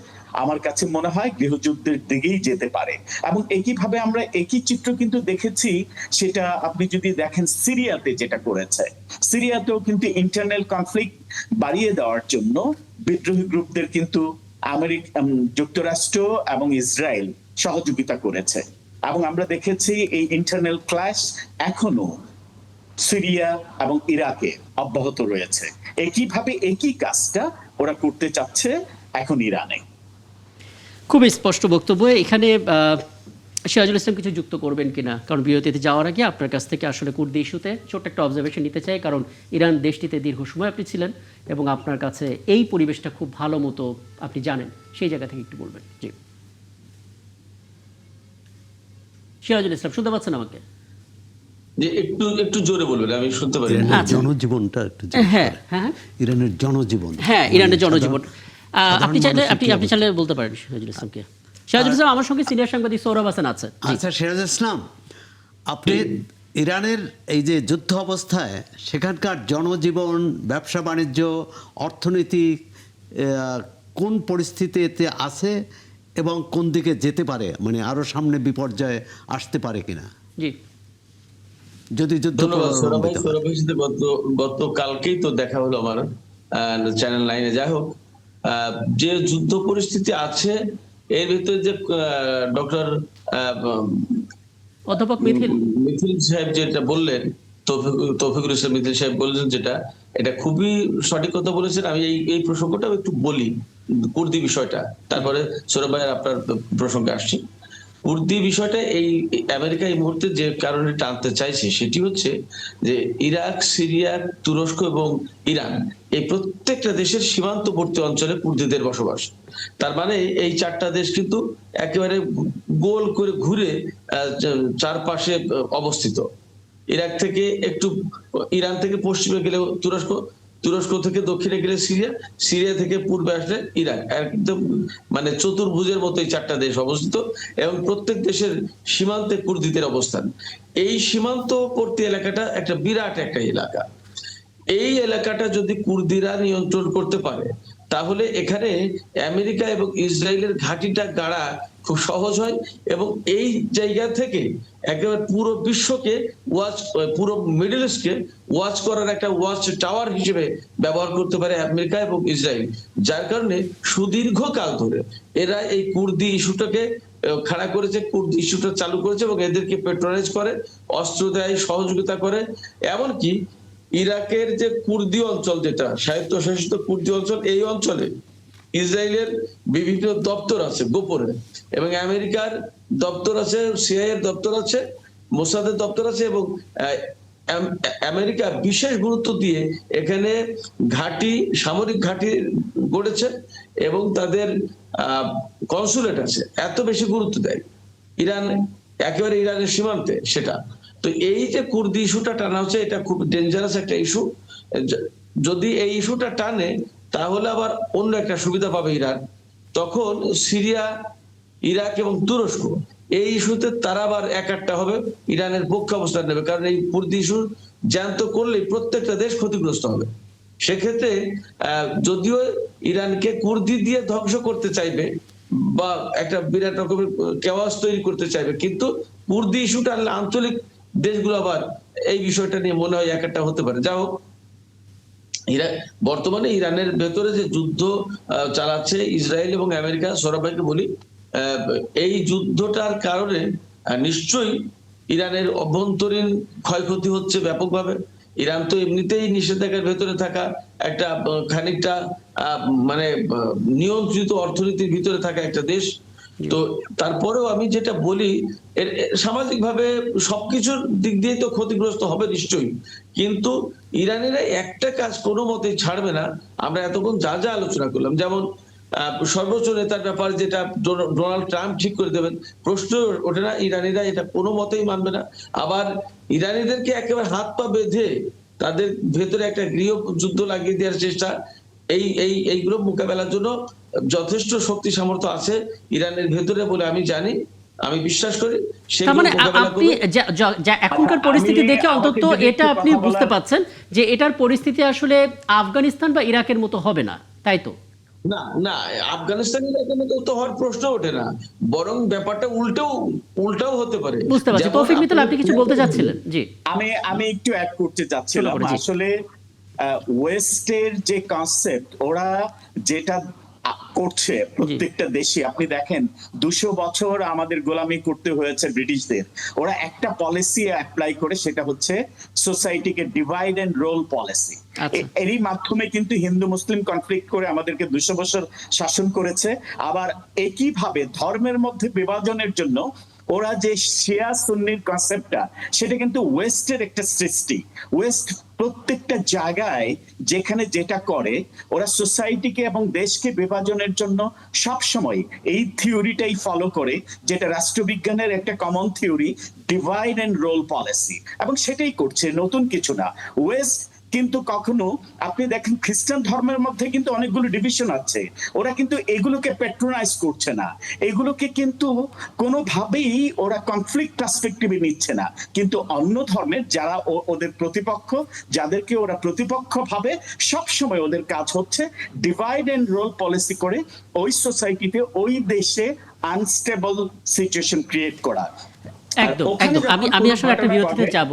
আমার কাছে মনে হয় গৃহযুদ্ধের দিকেই যেতে পারে। এবং একইভাবে আমরা একই চিত্র কিন্তু দেখেছি, সেটা আপনি যদি দেখেন সিরিয়াতে যেটা করেছে, সিরিয়াতেও কিন্তু ইন্টারনাল কনফ্লিক্ট বাড়িয়ে দেওয়ার জন্য বিদ্রোহী গ্রুপদের কিন্তু যুক্তরাষ্ট্র এবং ইসরায়েল সহযোগিতা করেছে। এবং আমরা দেখেছি এই ইন্টারনাল ক্ল্যাশ এখনো সিরিয়া এবং ইরাকে অব্যাহত রয়েছে। একইভাবে একই কাজটা ওরা করতে চাচ্ছে এখন ইরানে। খুব স্পষ্ট বক্তব্য। এখানে সিরাজুল ইসলাম কিছু যুক্ত করবেন কিনা, কারণ বিরতিতে যাওয়ার আগে আপনার কাছ থেকে আসলে কুর্দি ইস্যুতে ছোট্ট একটা অবজারভেশন নিতে চাই, কারণ ইরান দেশটিতে দীর্ঘ সময় আপনি ছিলেন এবং আপনার কাছে এই পরিবেশটা খুব ভালো মতো আপনি জানেন, সেই জায়গা থেকে একটু বলবেন। জি সিরাজুল ইসলাম, শুনতে পাচ্ছেন আমাকে? যে একটু একটু জোরে বলবেন, আমি শুনতে পারি না। ইরানের আচ্ছা। জনজীবনটা একটু জিজ্ঞেস হ্যাঁ করেন। হ্যাঁ ইরানের জনজীবন, হ্যাঁ, ইরানের জনজীবন। সাধারণ আপনি চাইলে মানুষের কি আপনি চাইলে বলতে পারেন সিরাজুল ইসলামকে। সিরাজুল ইসলাম আমার সঙ্গে সিনিয়র সাংবাদিক সৌরভ হাসান আছে। জি। আচ্ছা সিরাজ ইসলাম, আপনি ইরানের এই যে যুদ্ধ অবস্থায় সেখানকার জনজীবন, ব্যবসা বাণিজ্য, অর্থনীতি কোন পরিস্থিতিতে আছে এবং কোন দিকে যেতে পারে, মানে আরো সামনে বিপর্যয় আসতে পারে কিনা, জি যদি যুদ্ধ ধন্যবাদ সৌরভ ভাই। প্রলম্বিত হয়? সৌরভ ভাইয়ের সাথে গতকালকেই তো দেখা হলো আমার চ্যানেল 9-এ। যাই হোক, যে যুদ্ধ পরিস্থিতি আছে এর ভিতরে যে ডক্টর অধ্যাপক মিথিল মিথিল সাহেব যেটা বললেন, তৌফিকুল ইসলাম মিথিল সাহেব বললেন যেটা, এটা খুবই সঠিক কথা বলেছেন। আমি এই প্রসঙ্গটা একটু বলি, কুর্দি বিষয়টা, তারপরে সৌরভ ভাই আপনার প্রসঙ্গে আসছি। কুর্দি বিষয়টা এই আমেরিকা এই মুহূর্তে যে কারণে টানতে চাইছে সেটি হচ্ছে যে ইরাক, সিরিয়া, তুরস্ক এবং ইরান, এই প্রত্যেকটা দেশের সীমান্তবর্তী অঞ্চলে কুর্দিদের বসবাস। তার মানে এই চারটা দেশ কিন্তু একেবারে গোল করে ঘুরে চারপাশে অবস্থিত। ইরাক থেকে একটু, ইরান থেকে পশ্চিমে গেলে তুরস্ক, তুরস্ক থেকে দক্ষিণে গেলে সিরিয়া, সিরিয়া থেকে পূর্বে আসলে ইরাক, একদম মানে চতুর্ভুজের মতো এই চারটা দেশ অবস্থিত এবং প্রত্যেক দেশের সীমান্তে কুর্দিদের অবস্থান। এই সীমান্তবর্তী এলাকাটা একটা বিরাট একটা এলাকা। এই এলাকাটা যদি কুর্দিরা নিয়ন্ত্রণ করতে পারে তাহলে এখানে আমেরিকা এবং ইসরায়েলের ঘাঁটিটা গাড়া খুব সহজ হয় এবং এই জায়গা থেকে একেবারে পুরো বিশ্বকে পুরো মিডল ইস্টকে ওয়াচ করার একটা ওয়াচ টাওয়ার হিসেবে ব্যবহার করতে পারে আমেরিকা এবং ইসরায়েল। যার কারণে সুদীর্ঘ কাল ধরে এরা এই কুর্দি ইস্যুটাকে খাড়া করেছে, কুর্দি ইস্যুটা চালু করেছে এবং এদেরকে পেট্রোনাইজ করে, অস্ত্র দেয়, সহযোগিতা করে। এমনকি ইরাকের যে কুর্দি অঞ্চল, যেটা স্বায়ত্তশাসিত কুর্দি অঞ্চল, এই অঞ্চলে ইসরায়েলের বিভিন্ন দপ্তর আছে গোপনে, এবং আমেরিকার দপ্তর আছে, সিআইএর দপ্তর আছে, মোসাদের দপ্তর আছে, এবং আমেরিকা বিশেষ গুরুত্ব দিয়ে এখানে ঘাঁটি, সামরিক ঘাঁটি গড়েছে এবং তাদের কনসুলেট আছে। এত বেশি গুরুত্ব দেয় ইরান, একেবারে ইরানের সীমান্তে সেটা। তো এই যে কুর্দি ইস্যুটা টানা হচ্ছে, এটা খুব ডেঞ্জারাস একটা ইস্যু। যদি এই ইস্যুটা টানে তাহলে আবার অন্য একটা সুবিধা পাবে ইরান। তখন সিরিয়া, ইরাক এবং তুরস্ক এই ইস্যুতে তারা আবার একাট্টা হবে, ইরানের পক্ষে অবস্থান নেবে, কারণ এই কুর্দি ইস্যু জ্যান্ত করলেই প্রত্যেকটা দেশ ক্ষতিগ্রস্ত হবে। সেক্ষেত্রে যদিও ইরানকে কুর্দি দিয়ে ধ্বংস করতে চাইবে বা একটা বিরাট রকমের কেওয়াস তৈরি করতে চাইবে, কিন্তু কুর্দি ইস্যুটা আনলে আঞ্চলিক দেশগুলো আবার এই বিষয়টা নিয়ে মনে হয় একটা হতে পারে। যা হোক, বর্তমানে ইরানের ভেতরে যে যুদ্ধ চালাচ্ছে ইসরায়েল এবং আমেরিকা, সৌরভ ভাইকে বলি, এই যুদ্ধটার কারণে নিশ্চয়ই ইরানের অভ্যন্তরীণ ক্ষয়ক্ষতি হচ্ছে ব্যাপকভাবে। ইরান তো এমনিতেই নিষেধাজ্ঞার ভেতরে থাকা একটা খানিকটা মানে নিয়ন্ত্রিত অর্থনীতির ভিতরে থাকা একটা দেশ। তো তারপরেও আমি যেটা বলি, সামাজিকভাবে সবকিছুর দিক দিয়ে তো ক্ষতিগ্রস্ত হবে নিশ্চয়ই, কিন্তু ইরানিরা একটা কাজ কোনো মতেই ছাড়বে না। আমরা এতক্ষণ যা যা আলোচনা করলাম, যেমন সর্বোচ্চ নেতার ব্যাপার যেটা ডোনাল্ড ট্রাম্প ঠিক করে দেবেন, প্রশ্ন ওঠে না, ইরানিরা এটা কোনো মতেই মানবে না। আবার ইরানিদেরকে একেবারে হাত পা বেঁধে তাদের ভেতরে একটা গৃহ যুদ্ধ লাগিয়ে দেওয়ার চেষ্টা, এইগুলো মোকাবেলার জন্য যথেষ্ট শক্তি সামর্থ্য আছে ইরানের ভেতরে বলে আমি জানি, আমি বিশ্বাস করি। তার মানে আপনি এখনকার পরিস্থিতি দেখে অন্তত এটা আপনি বুঝতে পাচ্ছেন যে এটার পরিস্থিতি আসলে আফগানিস্তান বা ইরাকের মতো হবে না, তাই তো? না না, আফগানিস্তানের এখানে তো হওয়ার প্রশ্ন ওঠে না, বরং ব্যাপারটা উল্টাও হতে পারে। বুঝতে পারছি। যেমন তৌফিক মিত্তল, আপনি কিছু বলতে চাচ্ছিলেন? জি, আমি একটু অ্যাড করতে চাচ্ছিলাম। ছোট করে, জি। আসলে ওয়েস্টের যে কনসেপ্ট ওরা যেটা করছে প্রত্যেকটা দেশে, আপনি দেখেন 200 বছর আমাদের গোলামি করতে হয়েছে ব্রিটিশদের। ওরা একটা পলিসি অ্যাপ্লাই করে, সেটা হচ্ছে সোসাইটিকে ডিভাইড এন্ড রোল পলিসি। আচ্ছা। এরই মাধ্যমে কিন্তু হিন্দু মুসলিম কনফ্লিক্ট করে আমাদেরকে 200 বছর শাসন করেছে। আবার একইভাবে ধর্মের মধ্যে বিভাজনের জন্য ওরা যে শিয়া সুন্নির কনসেপ্টটা, সেটা কিন্তু ওয়েস্টের একটা সৃষ্টি। ওয়েস্ট প্রত্যেকটা জায়গায় যেখানে যেটা করে, ওরা সোসাইটিকে এবং দেশকে বিভাজনের জন্য সবসময় এই থিওরিটাই ফলো করে, যেটা রাষ্ট্রবিজ্ঞানের একটা common theory, divide and rule policy, এবং সেটাই করছে, নতুন কিছু না। ওয়েস্ট কিন্তু কখনো, আপনি দেখেন খ্রিস্টান ধর্মের মধ্যে কিন্তু অনেকগুলো ডিভিশন আছে, ওরা কিন্তু এগুলোকে প্যাট্রোনাইজ করছে না, এগুলোকে কিন্তু কোনোভাবেই ওরা কনফ্লিক্ট পার্সপেক্টিভে নিচ্ছে না। কিন্তু অন্য ধর্মের যারা ওদের প্রতিপক্ষ, যাদেরকে ওরা প্রতিপক্ষ ভাবে, সবসময় ওদের কাজ হচ্ছে ডিভাইড এন্ড রোল পলিসি করে ওই সোসাইটিতে, ওই দেশে আনস্টেবল সিচুয়েশন ক্রিয়েট করা। একদম একদম। আমি আসলে একটা বিরতিতে যাব।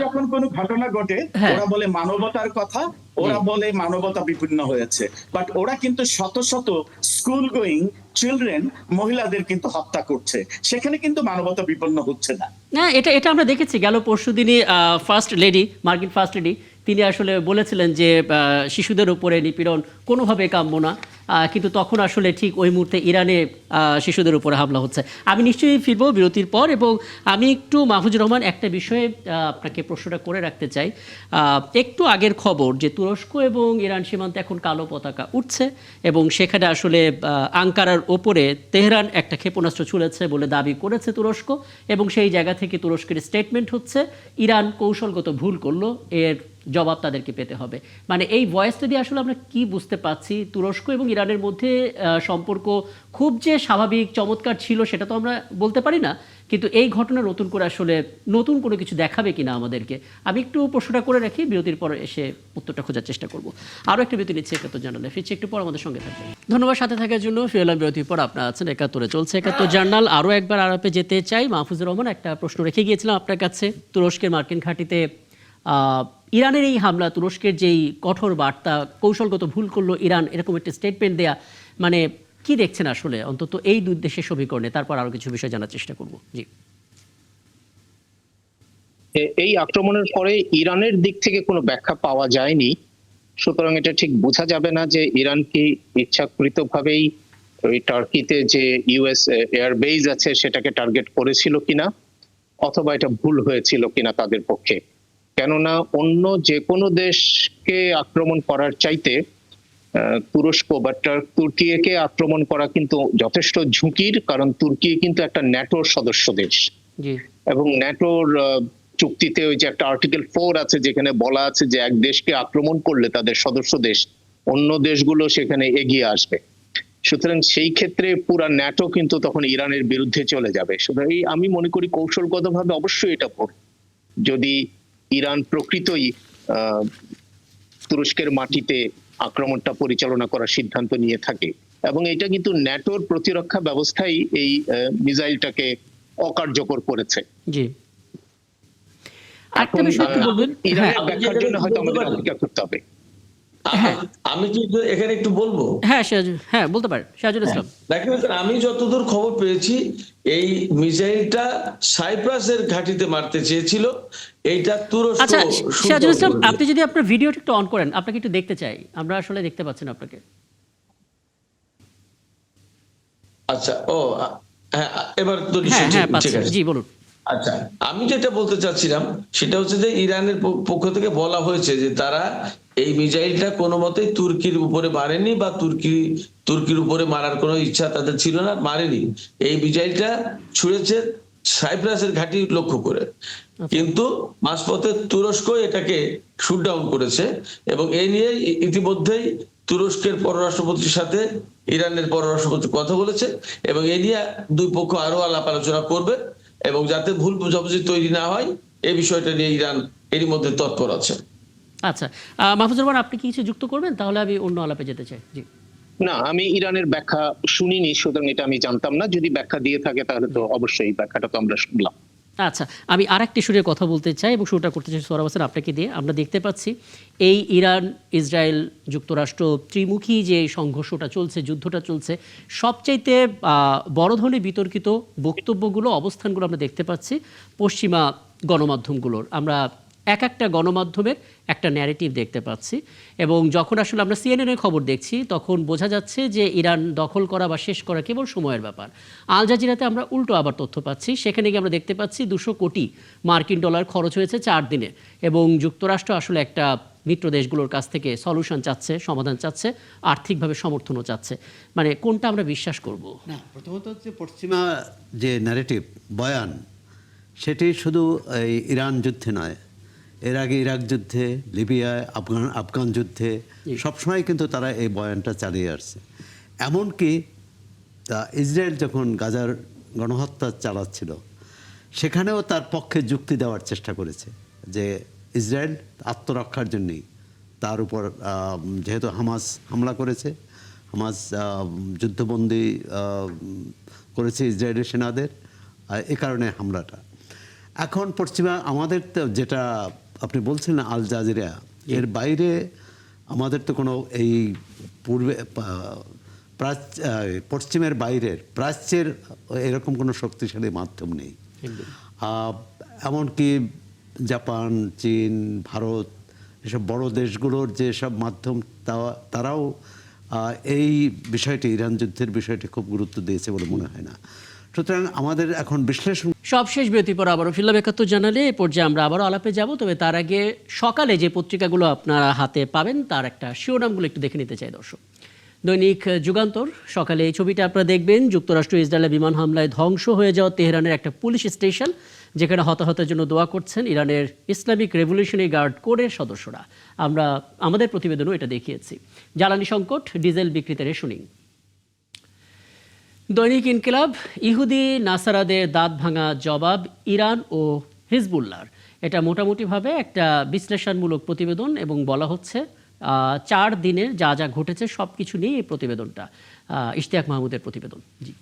যখন কোনো ঘটনা ঘটে, হ্যাঁ। ওরা বলে মানবতার কথা, ওরা বলে মানবতা বিপন্ন হয়েছে, বাট ওরা কিন্তু শত শত স্কুল গোয়িং চিলড্রেন, মহিলাদের কিন্তু হত্যা করছে, সেখানে কিন্তু মানবতা বিপন্ন হচ্ছে না। না, এটা আমরা দেখেছি গেল পরশুদিনই। ফার্স্ট লেডি, মার্কিন ফার্স্ট লেডি, তিনি আসলে বলেছিলেন যে শিশুদের উপরে নিপীড়ন কোনোভাবে কাম্য না, কিন্তু তখন আসলে ঠিক ওই মুহূর্তে ইরানে শিশুদের উপরে হামলা হচ্ছে। আমি নিশ্চয়ই ফিরবো বিরতির পর, এবং আমি একটু মাহফুজুর রহমান একটা বিষয়ে আপনাকে প্রশ্নটা করে রাখতে চাই। একটু আগের খবর যে তুরস্ক এবং ইরান সীমান্তে এখন কালো পতাকা উঠছে, এবং সেখানে আসলে আঙ্কারার ওপরে তেহরান একটা ক্ষেপণাস্ত্র ছুড়েছে বলে দাবি করেছে তুরস্ক, এবং সেই জায়গা থেকে তুরস্কের স্টেটমেন্ট হচ্ছে ইরান কৌশলগত ভুল করলো, এর জবাব তাদেরকে পেতে হবে। মানে এই ভয়েসটা দিয়ে আসলে আমরা কি বুঝতে পাচ্ছি? তুরস্ক এবং ইরানের মধ্যে সম্পর্ক খুব যে স্বাভাবিক চমৎকার ছিল সেটা তো আমরা বলতে পারি না, কিন্তু এই ঘটনা নতুন করে আসলে নতুন কোনো কিছু দেখাবে কিনা আমাদেরকে, আমি একটু প্রশ্নটা করে রাখি, বিরতির পর এসে উত্তরটা খোঁজার চেষ্টা করব। আরও একটা বিরতি নিচ্ছে ৭১ জার্নালে, ফিরছি একটু পর, আমাদের সঙ্গে থাকবেন। ধন্যবাদ সাথে থাকার জন্য। ফিরলাম বিরতির পর, আপনারা আছেন ৭১-এ, চলছে ৭১ জার্নাল। আরও একবার আরবে যেতে চাই। মাহফুজুর রহমান, একটা প্রশ্ন রেখে গিয়েছিলাম আপনার কাছে। তুরস্কের মার্কিন ঘাঁটিতে ইরানের এই হামলা, তুরস্কের যেই কঠোর বার্তা, কৌশলগত ভুল করলো ইরান, এরকম একটা স্টেটমেন্ট দেয়া, মানে কি দেখছেন আসলে অন্তত এই দুই দেশের সমীকরণে? তারপর আরো কিছু বিষয় জানার চেষ্টা করব। জি, এই আক্রমণের পরে ইরানের দিক থেকে কোনো ব্যাখ্যা পাওয়া যায়নি, সুতরাং এটা ঠিক বোঝা যাবে না যে ইরান কি ইচ্ছাকৃতভাবেই ওই টার্কিতে যে ইউএস এয়ার বেজ আছে সেটাকে টার্গেট করেছিল কিনা, অথবা এটা ভুল হয়েছিল কিনা তাদের পক্ষে। কেননা অন্য যে কোনো দেশকে আক্রমণ করার চাইতে তুরস্ক বা তুর্কিকে আক্রমণ করা কিন্তু যথেষ্ট ঝুঁকির, কারণ তুর্কি কিন্তু একটা ন্যাটোর সদস্য দেশ, জি, এবং ন্যাটোর চুক্তিতে ওই যে একটা আর্টিকেল 4 আছে যেখানে বলা আছে যে এক দেশকে আক্রমণ করলে তাদের সদস্য দেশ, অন্য দেশগুলো সেখানে এগিয়ে আসবে। সুতরাং সেই ক্ষেত্রে পুরা ন্যাটো কিন্তু তখন ইরানের বিরুদ্ধে চলে যাবে। সুতরাং আমি মনে করি কৌশলগতভাবে অবশ্যই এটা ভুল, যদি ইরান প্রকৃতই তুরস্কের মাটিতে আক্রমণটা পরিচালনা করার সিদ্ধান্ত নিয়ে থাকে, এবং এটা কিন্তু ন্যাটোর প্রতিরক্ষা ব্যবস্থাই এই মিসাইলটাকে অকার্যকর করেছে। জি। একটা বিষয় একটু বলবেন। হ্যাঁ, ইরানের ব্যাখ্যার জন্য হয়তো আমাদের অপেক্ষা করতে হবে। আমি কি এখানে একটু বলবো? হ্যাঁ বলতে পারেন সিরাজুল ইসলাম। দেখেন, আমি যতদূর খবর পেয়েছি, এই মিসাইলটা সাইপ্রাসের ঘাঁটিতে মারতে চেয়েছিল, এইটা তুরস্ক। আচ্ছা সিরাজুল ইসলাম, আপনি যদি আপনার ভিডিওটা একটু অন করেন, আপনাকে একটু দেখতে চাই, আমরা আসলে দেখতে পাচ্ছি না আপনাকে। আচ্ছা, হ্যাঁ, এবার তো হ্যাঁ নিশ্চয়ই হ্যাঁ ঠিক পাচ্ছি, আছে। জি বলুন। আচ্ছা, আমি যেটা বলতে চাচ্ছিলাম সেটা হচ্ছে যে ইরানের পক্ষ থেকে বলা হয়েছে যে তারা এই মিসাইলটা কোনো মতেই তুর্কির উপরে মারেনি, বা তুর্কির উপরে মারার কোনো ইচ্ছা তাদের ছিল না, মারেনি। এই মিসাইলটা ছুঁড়েছে সাইপ্রাসের ঘাঁটি লক্ষ্য করে, কিন্তু মাঝপথে তুরস্ক এটাকে শুট ডাউন করেছে, এবং এই নিয়ে ইতিমধ্যেই তুরস্কের পররাষ্ট্রমন্ত্রীর সাথে ইরানের পররাষ্ট্রমন্ত্রী কথা বলেছে, এবং এই নিয়ে দুই পক্ষ আরো আলাপ আলোচনা করবে, এবং যাতে ভুল বোঝাবুঝি তৈরি না হয় এই বিষয়টা নিয়ে ইরান এরই মধ্যে তৎপর আছে। আচ্ছা, মাহফুজুর রহমান, আপনি কি কিছু যুক্ত করবেন? তাহলে আমি অন্য আলাপে যেতে চাই। জি, না, আমি ইরানের ব্যাখ্যা শুনিনি, সুতরাং এটা আমি জানতাম না। যদি ব্যাখ্যা দিয়ে থাকে তাহলে তো অবশ্যই ব্যাখ্যাটা তো আমরা শুনলাম। আচ্ছা, আমি আরেকটি ইস্যুর কথা বলতে চাই এবং শুরুটা করতে চাই সোহরাব হোসেন আপনাকে দিয়ে। আমরা দেখতে পাচ্ছি এই ইরান ইসরায়েল যুক্তরাষ্ট্র ত্রিমুখী যে সংঘর্ষটা চলছে, যুদ্ধটা চলছে, সবচাইতে বড় ধরনের বিতর্কিত বক্তব্যগুলো, অবস্থানগুলো আমরা দেখতে পাচ্ছি পশ্চিমা গণমাধ্যমগুলোর। আমরা এক একটা গণমাধ্যমের একটা ন্যারেটিভ দেখতে পাচ্ছি এবং যখন আসলে আমরা সিএনএনের খবর দেখছি তখন বোঝা যাচ্ছে যে ইরান দখল করা বা শেষ করা কেবল সময়ের ব্যাপার। আল জাজিরাতে আমরা উল্টো আবার তথ্য পাচ্ছি, সেখানে গিয়ে আমরা দেখতে পাচ্ছি 200 কোটি মার্কিন ডলার খরচ হয়েছে 4 দিনে এবং যুক্তরাষ্ট্র আসলে একটা মিত্র দেশগুলোর কাছ থেকে সলিউশন চাচ্ছে, সমাধান চাচ্ছে, আর্থিকভাবে সমর্থনও চাচ্ছে। মানে কোনটা আমরা বিশ্বাস করব? না, প্রথমত হচ্ছে পশ্চিমা যে ন্যারেটিভ বয়ান, সেটি শুধু এই ইরান যুদ্ধে নয়, এর আগে ইরাক যুদ্ধে, লিবিয়ায়, আফগান যুদ্ধে সবসময় কিন্তু তারা এই বয়ানটা চালিয়ে আসছে। এমনকি ইসরায়েল যখন গাজার গণহত্যা চালাচ্ছিল সেখানেও তার পক্ষে যুক্তি দেওয়ার চেষ্টা করেছে যে ইসরায়েল আত্মরক্ষার জন্যই তার উপর, যেহেতু হামাস হামলা করেছে, হামাস যুদ্ধবন্দী করেছে ইসরায়েলের সেনাদের, এ কারণে হামলাটা। এখন পশ্চিমা আমাদের তো যেটা আপনি বলছেন আল জাজিরা, এর বাইরে আমাদের তো কোনো এই পূর্বে পশ্চিমের বাইরের প্রাচ্যের এরকম কোনো শক্তিশালী মাধ্যম নেই। এমনকি জাপান, চীন, ভারত, এসব বড় দেশগুলোর যে সব মাধ্যম তারাও এই বিষয়টি, ইরান যুদ্ধের বিষয়টি খুব গুরুত্ব দিয়েছে বলে মনে হয় না। সুতরাং আমাদের এখন বিশ্লেষণ সবশেষ বিরতির পর আবারও ফিল্লাম ৭১ জানালে এ পর্যায়ে আমরা আবারও আলাপে যাব। তবে তার আগে সকালে যে পত্রিকাগুলো আপনারা হাতে পাবেন তার একটা শিরোনামগুলো একটু দেখে নিতে চাই দর্শক। দৈনিক যুগান্তর সকালে এই ছবিটা আপনারা দেখবেন, যুক্তরাষ্ট্র ইসরায়েলের বিমান হামলায় ধ্বংস হয়ে যাওয়া তেহরানের একটা পুলিশ স্টেশন, যেখানে হতাহতের জন্য দোয়া করছেন ইরানের ইসলামিক রেভলিউশনারি গার্ড কোরের সদস্যরা। আমরা আমাদের প্রতিবেদনও এটা দেখিয়েছি। জ্বালানি সংকট, ডিজেল বিক্রিতে রেশনিং। দৈনিক ইনকিলাব, ইহুদি নাসারাদের দাঁত ভাঙা জবাব ইরান ও হিজবুল্লাহর। এটা মোটামুটিভাবে একটা বিশ্লেষণমূলক প্রতিবেদন এবং বলা হচ্ছে 4 দিনের যা যা ঘটেছে সব কিছু নিয়ে এই প্রতিবেদনটা। ইশতিয়াক মাহমুদের প্রতিবেদন। জি,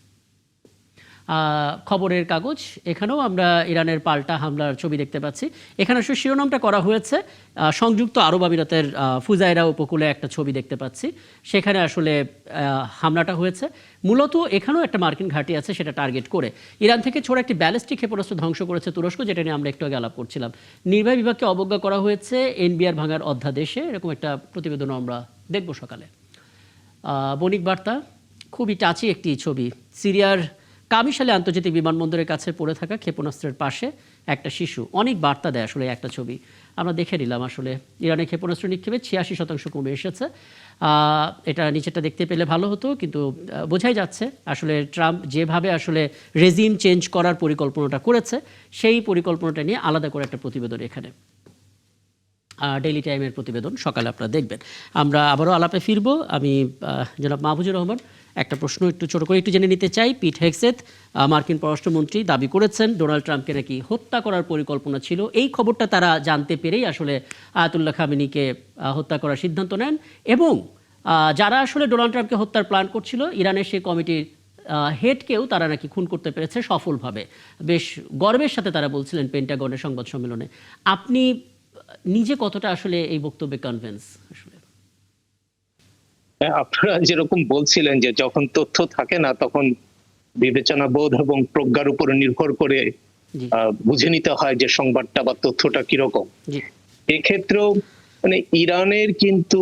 খবরের কাগজ, এখানেও আমরা ইরানের পাল্টা হামলার ছবি দেখতে পাচ্ছি। এখানে আসলে শিরোনামটা করা হয়েছে সংযুক্ত আরব আমিরাতের ফুজাইরা উপকূলে একটা ছবি দেখতে পাচ্ছি, সেখানে আসলে হামলাটা হয়েছে। মূলত এখানেও একটা মার্কিন ঘাঁটি আছে, সেটা টার্গেট করে ইরান থেকে ছোড়া একটি ব্যালিস্টিক ক্ষেপণাস্ত্র ধ্বংস করেছে তুরস্ক, যেটা নিয়ে আমরা একটু আগে আলাপ করছিলাম। নির্বাহী বিভাগকে অবজ্ঞা করা হয়েছে এনবিআর ভাঙার অধ্যাদেশে, এরকম একটা প্রতিবেদনও আমরা দেখব সকালে। বণিক বার্তা, খুবই টাচি একটি ছবি। সিরিয়ার কামিশালে আন্তর্জাতিক বিমানবন্দরের কাছে পড়ে থাকা ক্ষেপণাস্ত্রের পাশে একটা শিশু। অনেক বার্তা দেয় আসলে একটা ছবি। আমরা দেখে নিলাম আসলে ইরানের ক্ষেপণাস্ত্র নিক্ষেপে 86% কমে এসেছে। এটা নিচেটা দেখতে পেলে ভালো হতো, কিন্তু বোঝাই যাচ্ছে আসলে ট্রাম্প যেভাবে আসলে রেজিম চেঞ্জ করার পরিকল্পনাটা করেছে, সেই পরিকল্পনাটা নিয়ে আলাদা করে একটা প্রতিবেদন এখানে। ডেইলি টাইমের প্রতিবেদন সকালে আপনারা দেখবেন। আমরা আবারও আলাপে ফিরবো। আমি জনাব মাহফুজুর রহমান, একটা প্রশ্ন একটু ছোট করে একটু জেনে নিতে চাই। পিট হেগসেথ, মার্কিন পররাষ্ট্রমন্ত্রী, দাবি করেছেন ডোনাল্ড ট্রাম্পকে নাকি হত্যা করার পরিকল্পনা ছিল। এই খবরটা তারা জানতে পেরেই আসলে আয়াতুল্লাহ খামেনিকে হত্যা করার সিদ্ধান্ত নেন এবং যারা আসলে ডোনাল্ড ট্রাম্পকে হত্যার প্ল্যান করছিল, ইরানের সেই কমিটির হেডকেও তারা নাকি খুন করতে পেরেছে সফলভাবে। বেশ গর্বের সাথে তারা বলছিলেন পেন্টাগনের সংবাদ সম্মেলনে। আপনি নিজে কতটা আসলে এই বক্তব্যে কনভিন্স? আসলে আপনারা যেরকম বলছিলেন যে যখন তথ্য থাকে না তখন বিবেচনা বোধ এবং প্রজ্ঞার উপর নির্ভর করে বুঝে নিতে হয় যে সংবাদটা বা তথ্যটা কিরকম। এক্ষেত্রেও মানে ইরানের কিন্তু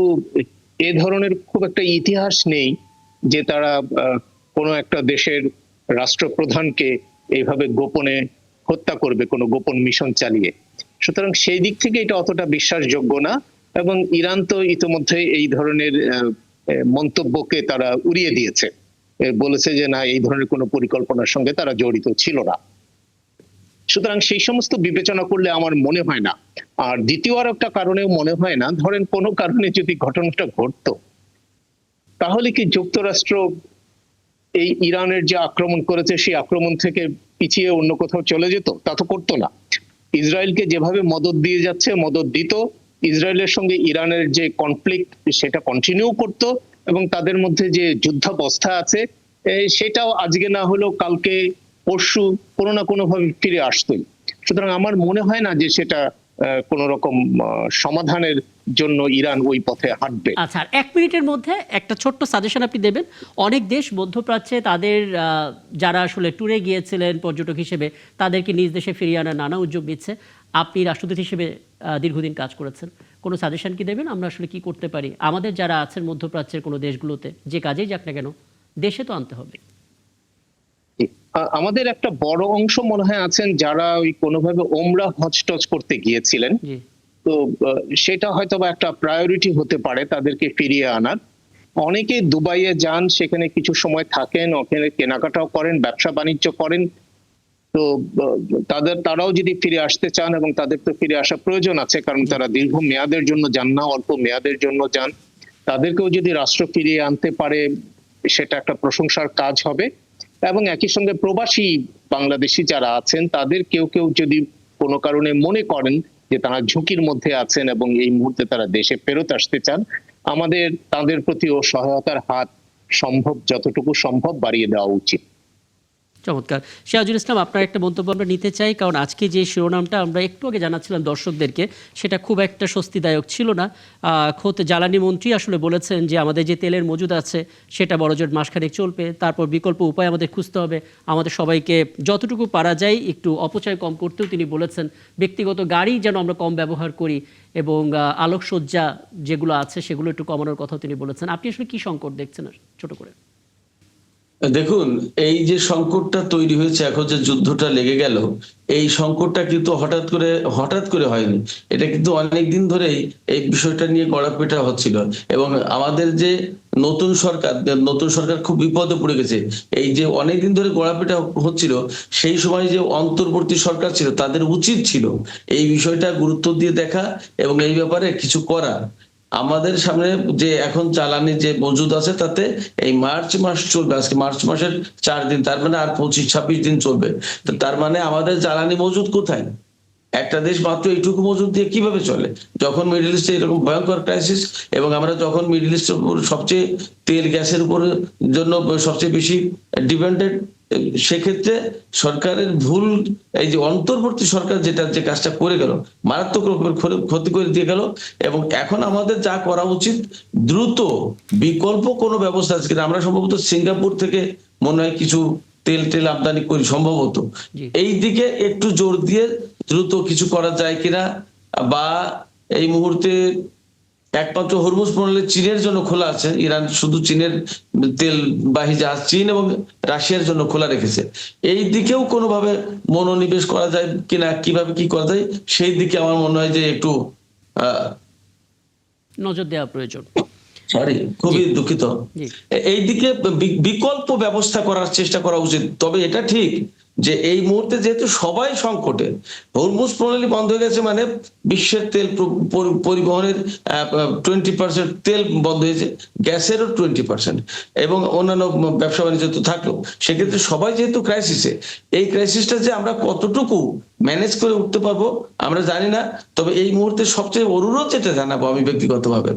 এ ধরনের খুব একটা ইতিহাস নেই যে তারা কোনো একটা দেশের রাষ্ট্রপ্রধানকে এইভাবে গোপনে হত্যা করবে, কোনো গোপন মিশন চালিয়ে। সুতরাং সেই দিক থেকে এটা অতটা বিশ্বাসযোগ্য না এবং ইরান তো ইতিমধ্যে এই ধরনের মন্তব্যকে তারা উড়িয়ে দিয়েছে, বলেছে যে না, এই ধরনের কোনো পরিকল্পনার সঙ্গে তারা জড়িত ছিল না। সুতরাং সেই সমস্ত বিবেচনা করলে আমার মনে হয় না। আর দ্বিতীয় আর একটা কারণেও মনে হয় না, ধরেন কোনো কারণে যদি ঘটনাটা ঘটতো তাহলে কি যুক্তরাষ্ট্র এই ইরানের যে আক্রমণ করেছে সেই আক্রমণ থেকে পিছিয়ে অন্য কোথাও চলে যেত? তা তো করতো না। ইসরায়েলকে যেভাবে মদদ দিয়ে যাচ্ছে, মদদ দিত, ইসরায়েলের সঙ্গে ইরানের যে কনফ্লিক্ট সেটা কন্টিনিউ করত এবং তাদের মধ্যে যে যুদ্ধাবস্থা আছে সেটাও আজকে না হলেও কালকে পরশু কোনো না কোনো ভাবে ফিরে আসতোই। সুতরাং আমার মনে হয় না যে সেটা কোন রকম সমাধানের জন্য ইরান ওই পথে হাঁটবে। আচ্ছা, আর 1 মিনিটের মধ্যে একটা ছোট্ট সাজেশন আপনি দেবেন। অনেক দেশ মধ্যপ্রাচ্যে তাদের যারা আসলে ট্যুরে গিয়েছিলেন পর্যটক হিসেবে তাদেরকে নিজ দেশে ফিরিয়ে আনার নানা উদ্যোগ নিচ্ছে। আপনি রাষ্ট্রদূত হিসেবে দীর্ঘদিন কাজ করেছেন, কোনো সাজেশন কি দেবেন আমরা আসলে কি করতে পারি? আমাদের যারা আছেন মধ্যপ্রাচ্যের কোনো দেশগুলোতে, যে কাজেই যাক না কেন, দেশে তো আনতে হবে। আমাদের একটা বড় অংশ মনে হয় আছেন যারা ওই কোনোভাবে ওমরা হজ টজ করতে গিয়েছিলেন, জি, তো সেটা হয়তো বা একটা প্রায়োরিটি হতে পারে তাদেরকে ফিরিয়ে আনার। অনেকে দুবাইয়ে যান, সেখানে কিছু সময় থাকেন, ওখানে কেনাকাটাও করেন, ব্যবসা বাণিজ্য করেন। তো তারাও যদি ফিরে আসতে চান, এবং তাদের তো ফিরে আসা প্রয়োজন আছে, কারণ তারা দীর্ঘ মেয়াদের জন্য যান না, অল্প মেয়াদের জন্য যান। তাদেরকেও যদি রাষ্ট্র ফিরিয়ে আনতে পারে সেটা একটা প্রশংসার কাজ হবে। এবং একই সঙ্গে প্রবাসী বাংলাদেশি যারা আছেন তাদের কেউ কেউ যদি কোনো কারণে মনে করেন যে তারা ঝুঁকির মধ্যে আছেন এবং এই মুহূর্তে তারা দেশে ফেরত আসতে চান, আমাদের তাদের প্রতিও সহায়তার হাত যতটুকু সম্ভব বাড়িয়ে দেওয়া উচিত। চমৎকার। সিরাজুল ইসলাম, আপনার একটা মন্তব্য আমরা নিতে চাই, কারণ আজকে যে শিরোনামটা আমরা একটু আগে জানাচ্ছিলাম দর্শকদেরকে, সেটা খুব একটা স্বস্তিদায়ক ছিল না। খোদ জ্বালানি মন্ত্রী আসলে বলেছেন যে আমাদের যে তেলের মজুদ আছে সেটা বড়জোর মাসখানেক চলবে, তারপর বিকল্প উপায় আমাদের খুঁজতে হবে। আমাদের সবাইকে যতটুকু পারা যায় একটু অপচয় কম করতেও তিনি বলেছেন। ব্যক্তিগত গাড়ি যেন আমরা কম ব্যবহার করি এবং আলোকসজ্জা যেগুলো আছে সেগুলো একটু কমানোর কথাও তিনি বলেছেন। আপনি আসলে কি সংকট দেখছেন ছোট করে? দেখুন, এই যে সংকটটা তৈরি হয়েছে, এখন যে যুদ্ধটা লেগে গেল, এই সংকটটা কিন্তু হঠাৎ করে হয়নি। এটা কিন্তু অনেকদিন ধরেই এই বিষয়টা নিয়ে গড়াপেটা হচ্ছিল। এবং আমাদের যে নতুন সরকার খুব বিপদে পড়ে গেছে। এই যে অনেকদিন ধরে গড়াপেটা হচ্ছিল, সেই সময় যে অন্তর্বর্তী সরকার ছিল তাদের উচিত ছিল এই বিষয়টা গুরুত্ব দিয়ে দেখা এবং এই ব্যাপারে কিছু করা। আমাদের সামনে যে এখন জ্বালানি যে মজুদ আছে তাতে এই মার্চ মাস চলবে, আজকে মার্চ মাসের 4 দিন, তার মানে আর 25-26 দিন চলবে। তো তার মানে আমাদের জ্বালানি মজুদ কোথায়? একটা দেশ মাত্র এইটুকু মজুদ দিয়ে কিভাবে চলে? যখন মিডল ইস্টে এরকম ভয়ঙ্কর ক্রাইসিস, এবং আমরা যখন মিডল ইস্টের উপর সবচেয়ে তেল গ্যাসের উপর জন্য সবচেয়ে বেশি ডিপেন্ডেন্ট, সেক্ষেত্রে সরকারের ভুল, এই যে অন্তর্বর্তী সরকার যে কাজটা করে গেল, মারাত্মক রকমের ক্ষতি করে দিয়ে গেল। এবং এখন আমাদের যা করা উচিত, দ্রুত বিকল্প কোনো ব্যবস্থা আছে কিনা। আমরা সম্ভবত সিঙ্গাপুর থেকে মনে হয় কিছু তেল আমদানি করি সম্ভবত, এই দিকে একটু জোর দিয়ে দ্রুত কিছু করা যায় কিনা। বা এই মুহূর্তে একমাত্র হরমুজ প্রণালী চীনের জন্য খোলা আছে, ইরান শুধু চীনের তেলবাহী জাহাজ, চীন এবং রাশিয়ার জন্য খোলা রেখেছে। এই দিকেও কোনোভাবে মনোনিবেশ করা যায় কিনা, কিভাবে কি করা যায়, সেই দিকে আমার মনে হয় যে একটু নজর দেওয়া প্রয়োজন। খুবই দুঃখিত। এই দিকে বিকল্প ব্যবস্থা করার চেষ্টা করা উচিত। তবে এটা ঠিক যে এই মুহূর্তে যেহেতু সবাই সংকটে, হরমুজ প্রণালী বন্ধ হয়ে গেছে মানে বিশ্বের তেল পরিবহনের 20% তেল বন্ধ হয়েছে, গ্যাসেরও 20%, এবং অন্যান্য ব্যবসা বাণিজ্য তো থাকলো। সেক্ষেত্রে সবাই যেহেতু ক্রাইসিসে, এই ক্রাইসিসটা যে আমরা কতটুকু ম্যানেজ করে উঠতে পারবো আমরা জানি না। তবে এই মুহূর্তে সবচেয়ে অনুরোধ যেটা জানাবো আমি ব্যক্তিগতভাবে,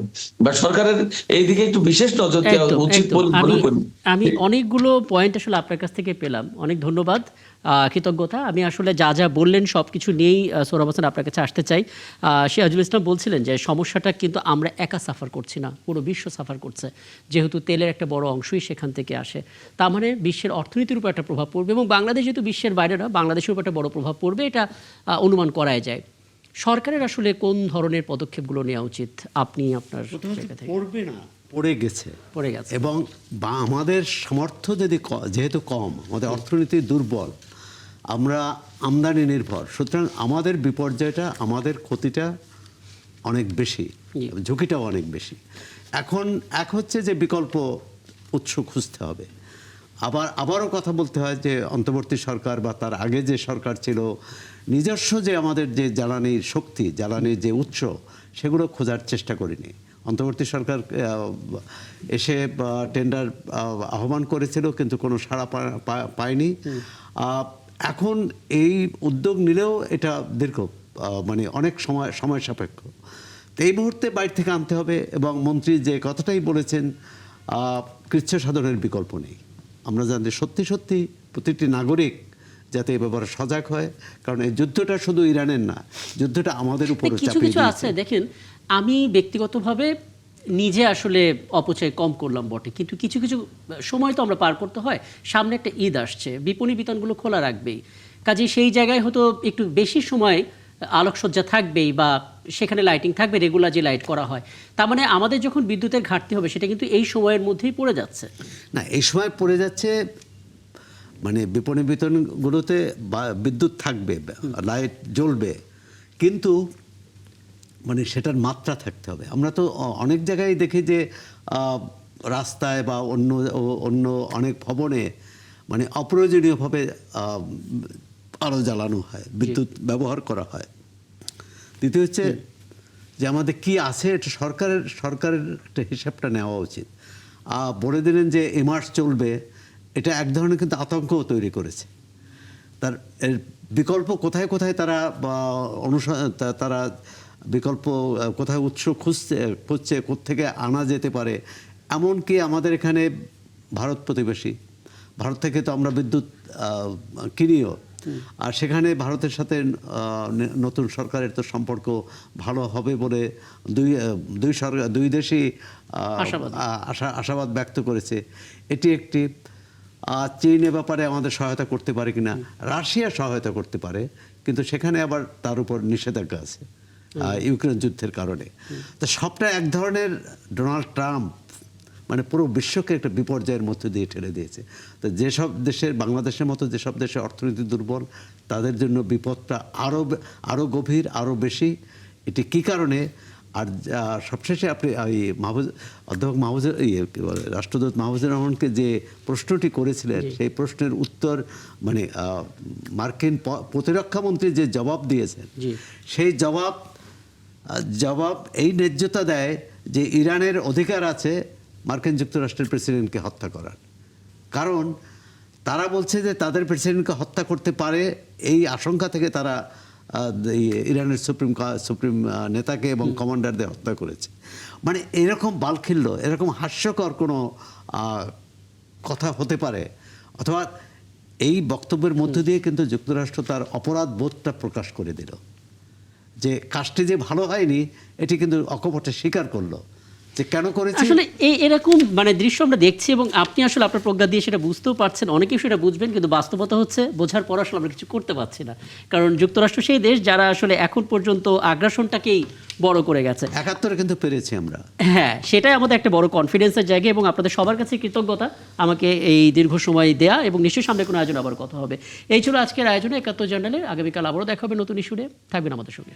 বা সরকারের এই দিকে একটু বিশেষ নজর দেওয়া উচিত বলে মনে করি। আমি অনেকগুলো পয়েন্ট আসলে আপনার কাছ থেকে পেলাম, অনেক ধন্যবাদ, কৃতজ্ঞতা। আমি আসলে যা বললেন সবকিছু নিয়েই সোহরাব হোসেন আপনার কাছে আসতে চাই। সিরাজুল ইসলাম বলছিলেন যে সমস্যাটা কিন্তু আমরা একা সাফার করছি না, পুরো বিশ্ব সাফার করছে, যেহেতু তেলের একটা বড় অংশই সেখান থেকে আসে। তার মানে বিশ্বের অর্থনীতির উপর একটা প্রভাব পড়বে, এবং বাংলাদেশ যেহেতু বিশ্বের বাইরে না, বাংলাদেশের উপর একটা বড় প্রভাব পড়বে, এটা অনুমান করাই যায়। সরকারের আসলে কোন ধরনের পদক্ষেপগুলো নেওয়া উচিত? আপনি আপনার জায়গা থেকে। পড়বে না, পড়ে গেছে, এবং আমাদের সামর্থ্য যেহেতু কম, আমাদের অর্থনীতি দুর্বল, আমরা আমদানি নির্ভর, সুতরাং আমাদের বিপর্যয়টা, আমাদের ক্ষতিটা অনেক বেশি, ঝুঁকিটাও অনেক বেশি। এখন হচ্ছে যে বিকল্প উৎস খুঁজতে হবে। আবারও কথা বলতে হয় যে অন্তর্বর্তী সরকার বা তার আগে যে সরকার ছিল, নিজস্ব যে আমাদের যে জ্বালানির শক্তি, জ্বালানির যে উৎস, সেগুলো খোঁজার চেষ্টা করিনি। অন্তর্বর্তী সরকার এসে টেন্ডার আহ্বান করেছিল, কিন্তু কোনো সাড়া পায়নি। এখন এই উদ্যোগ নিলেও এটা দীর্ঘ, মানে অনেক সময় সাপেক্ষ। তো এই মুহূর্তে বাইরে থেকে আনতে হবে। এবং মন্ত্রী যে কথাটাই বলেছেন, কৃচ্ছ সাধনের বিকল্প নেই। আমরা জানি সত্যি সত্যি প্রতিটি নাগরিক যাতে এ ব্যাপারে সজাগ হয়, কারণ এই যুদ্ধটা শুধু ইরানের না, যুদ্ধটা আমাদের উপর কিছু চাপিয়ে কিছু দিয়েছে। আছে দেখেন, আমি ব্যক্তিগতভাবে নিজে আসলে অপচয় কম করলাম বটে, কিন্তু কিছু কিছু সময় তো আমরা পার করতে হয়। সামনে একটা ঈদ আসছে, বিপণী বিতানগুলো খোলা রাখবেই, কাজে সেই জায়গায় হয়তো একটু বেশি সময় আলোকসজ্জা থাকবেই, বা সেখানে লাইটিং থাকবে, রেগুলার যে লাইট করা হয়। তার মানে আমাদের যখন বিদ্যুতের ঘাটতি হবে সেটা কিন্তু এই সময়ের মধ্যেই পড়ে যাচ্ছে। না, এই সময় পড়ে যাচ্ছে, মানে বিপণী বিতরণগুলোতে বিদ্যুৎ থাকবে, লাইট জ্বলবে, কিন্তু মানে সেটার মাত্রা থাকতে হবে। আমরা তো অনেক জায়গায় দেখি যে রাস্তায় বা অন্য অন্য অনেক ভবনে মানে অপ্রয়োজনীয়ভাবে আলো জ্বালানো হয়, বিদ্যুৎ ব্যবহার করা হয়। দ্বিতীয় হচ্ছে যে আমাদের কি আছে, এটা সরকারের একটা হিসাবটা নেওয়া উচিত। বলে দিলেন যে এ মাস চলবে, এটা এক ধরনের কিন্তু আতঙ্কও তৈরি করেছে। তার এর বিকল্প কোথায় কোথায় তারা তারা বিকল্প কোথায় উৎস খুঁজছে, কোত্থেকে আনা যেতে পারে। এমনকি আমাদের এখানে ভারত প্রতিবেশী, ভারত থেকে তো আমরা বিদ্যুৎ কিনিও, আর সেখানে ভারতের সাথে নতুন সরকারের তো সম্পর্ক ভালো হবে বলে দুই দেশই আশাবাদ ব্যক্ত করেছে। এটি একটি। চীন এ ব্যাপারে আমাদের সহায়তা করতে পারে কিনা, রাশিয়া সহায়তা করতে পারে, কিন্তু সেখানে আবার তার উপর নিষেধাজ্ঞা আছে ইউক্রেন যুদ্ধের কারণে। তো সবটা এক ধরনের ডোনাল্ড ট্রাম্প মানে পুরো বিশ্বকে একটা বিপর্যয়ের মধ্যে দিয়ে ঠেলে দিয়েছে। তো যেসব দেশের, বাংলাদেশের মতো যেসব দেশের অর্থনীতি দুর্বল, তাদের জন্য বিপদটা আরও গভীর, আরও বেশি। এটি কী কারণে? আর সবশেষে আপনি অধ্যাপক রাষ্ট্রদূত মাহফুজুর রহমানকে যে প্রশ্নটি করেছিলেন, সেই প্রশ্নের উত্তর মানে মার্কিন প্রতিরক্ষা মন্ত্রী যে জবাব দিয়েছেন, সেই জবাব এই ন্যায্যতা দেয় যে ইরানের অধিকার আছে মার্কিন যুক্তরাষ্ট্রের প্রেসিডেন্টকে হত্যা করার। কারণ তারা বলছে যে তাদের প্রেসিডেন্টকে হত্যা করতে পারে, এই আশঙ্কা থেকে তারা ইরানের সুপ্রিম নেতাকে এবং কমান্ডারদের হত্যা করেছে। মানে এরকম বালখিল্য, এরকম হাস্যকর কোনো কথা হতে পারে? অথবা এই বক্তব্যের মধ্য দিয়ে কিন্তু যুক্তরাষ্ট্র তার অপরাধ বোধটা প্রকাশ করে দিল, যে কাজটি যে ভালো হয়নি এটি কিন্তু অকপটে স্বীকার করলো যে কেন করেছে। আসলে এরকম মানে দৃশ্য আমরা দেখছি, এবং আপনি আসলে আপনার প্রজ্ঞা দিয়ে সেটা বুঝতেও পারছেন, অনেকেই সেটা বুঝবেন, কিন্তু বাস্তবতা হচ্ছে বোঝার পর আসলে আমরা কিছু করতে পারছি না। কারণ যুক্তরাষ্ট্র সেই দেশ যারা আসলে এখন পর্যন্ত আগ্রাসনটাকেই বড় করে গেছে। ৭১ কিন্তু পেরেছি আমরা। হ্যাঁ, সেটাই আমাদের একটা বড় কনফিডেন্সের জায়গা, এবং আপনাদের সবার কাছে কৃতজ্ঞতা আমাকে এই দীর্ঘ সময় দেয়া, এবং নিশ্চয়ই সামনে কোনো আয়োজন আবার কথা হবে। এই ছিল আজকের আয়োজনে ৭১ জার্নালের। আগামীকাল আবারও দেখা হবে নতুন ইস্যুতে। থাকবেন আমাদের সঙ্গে।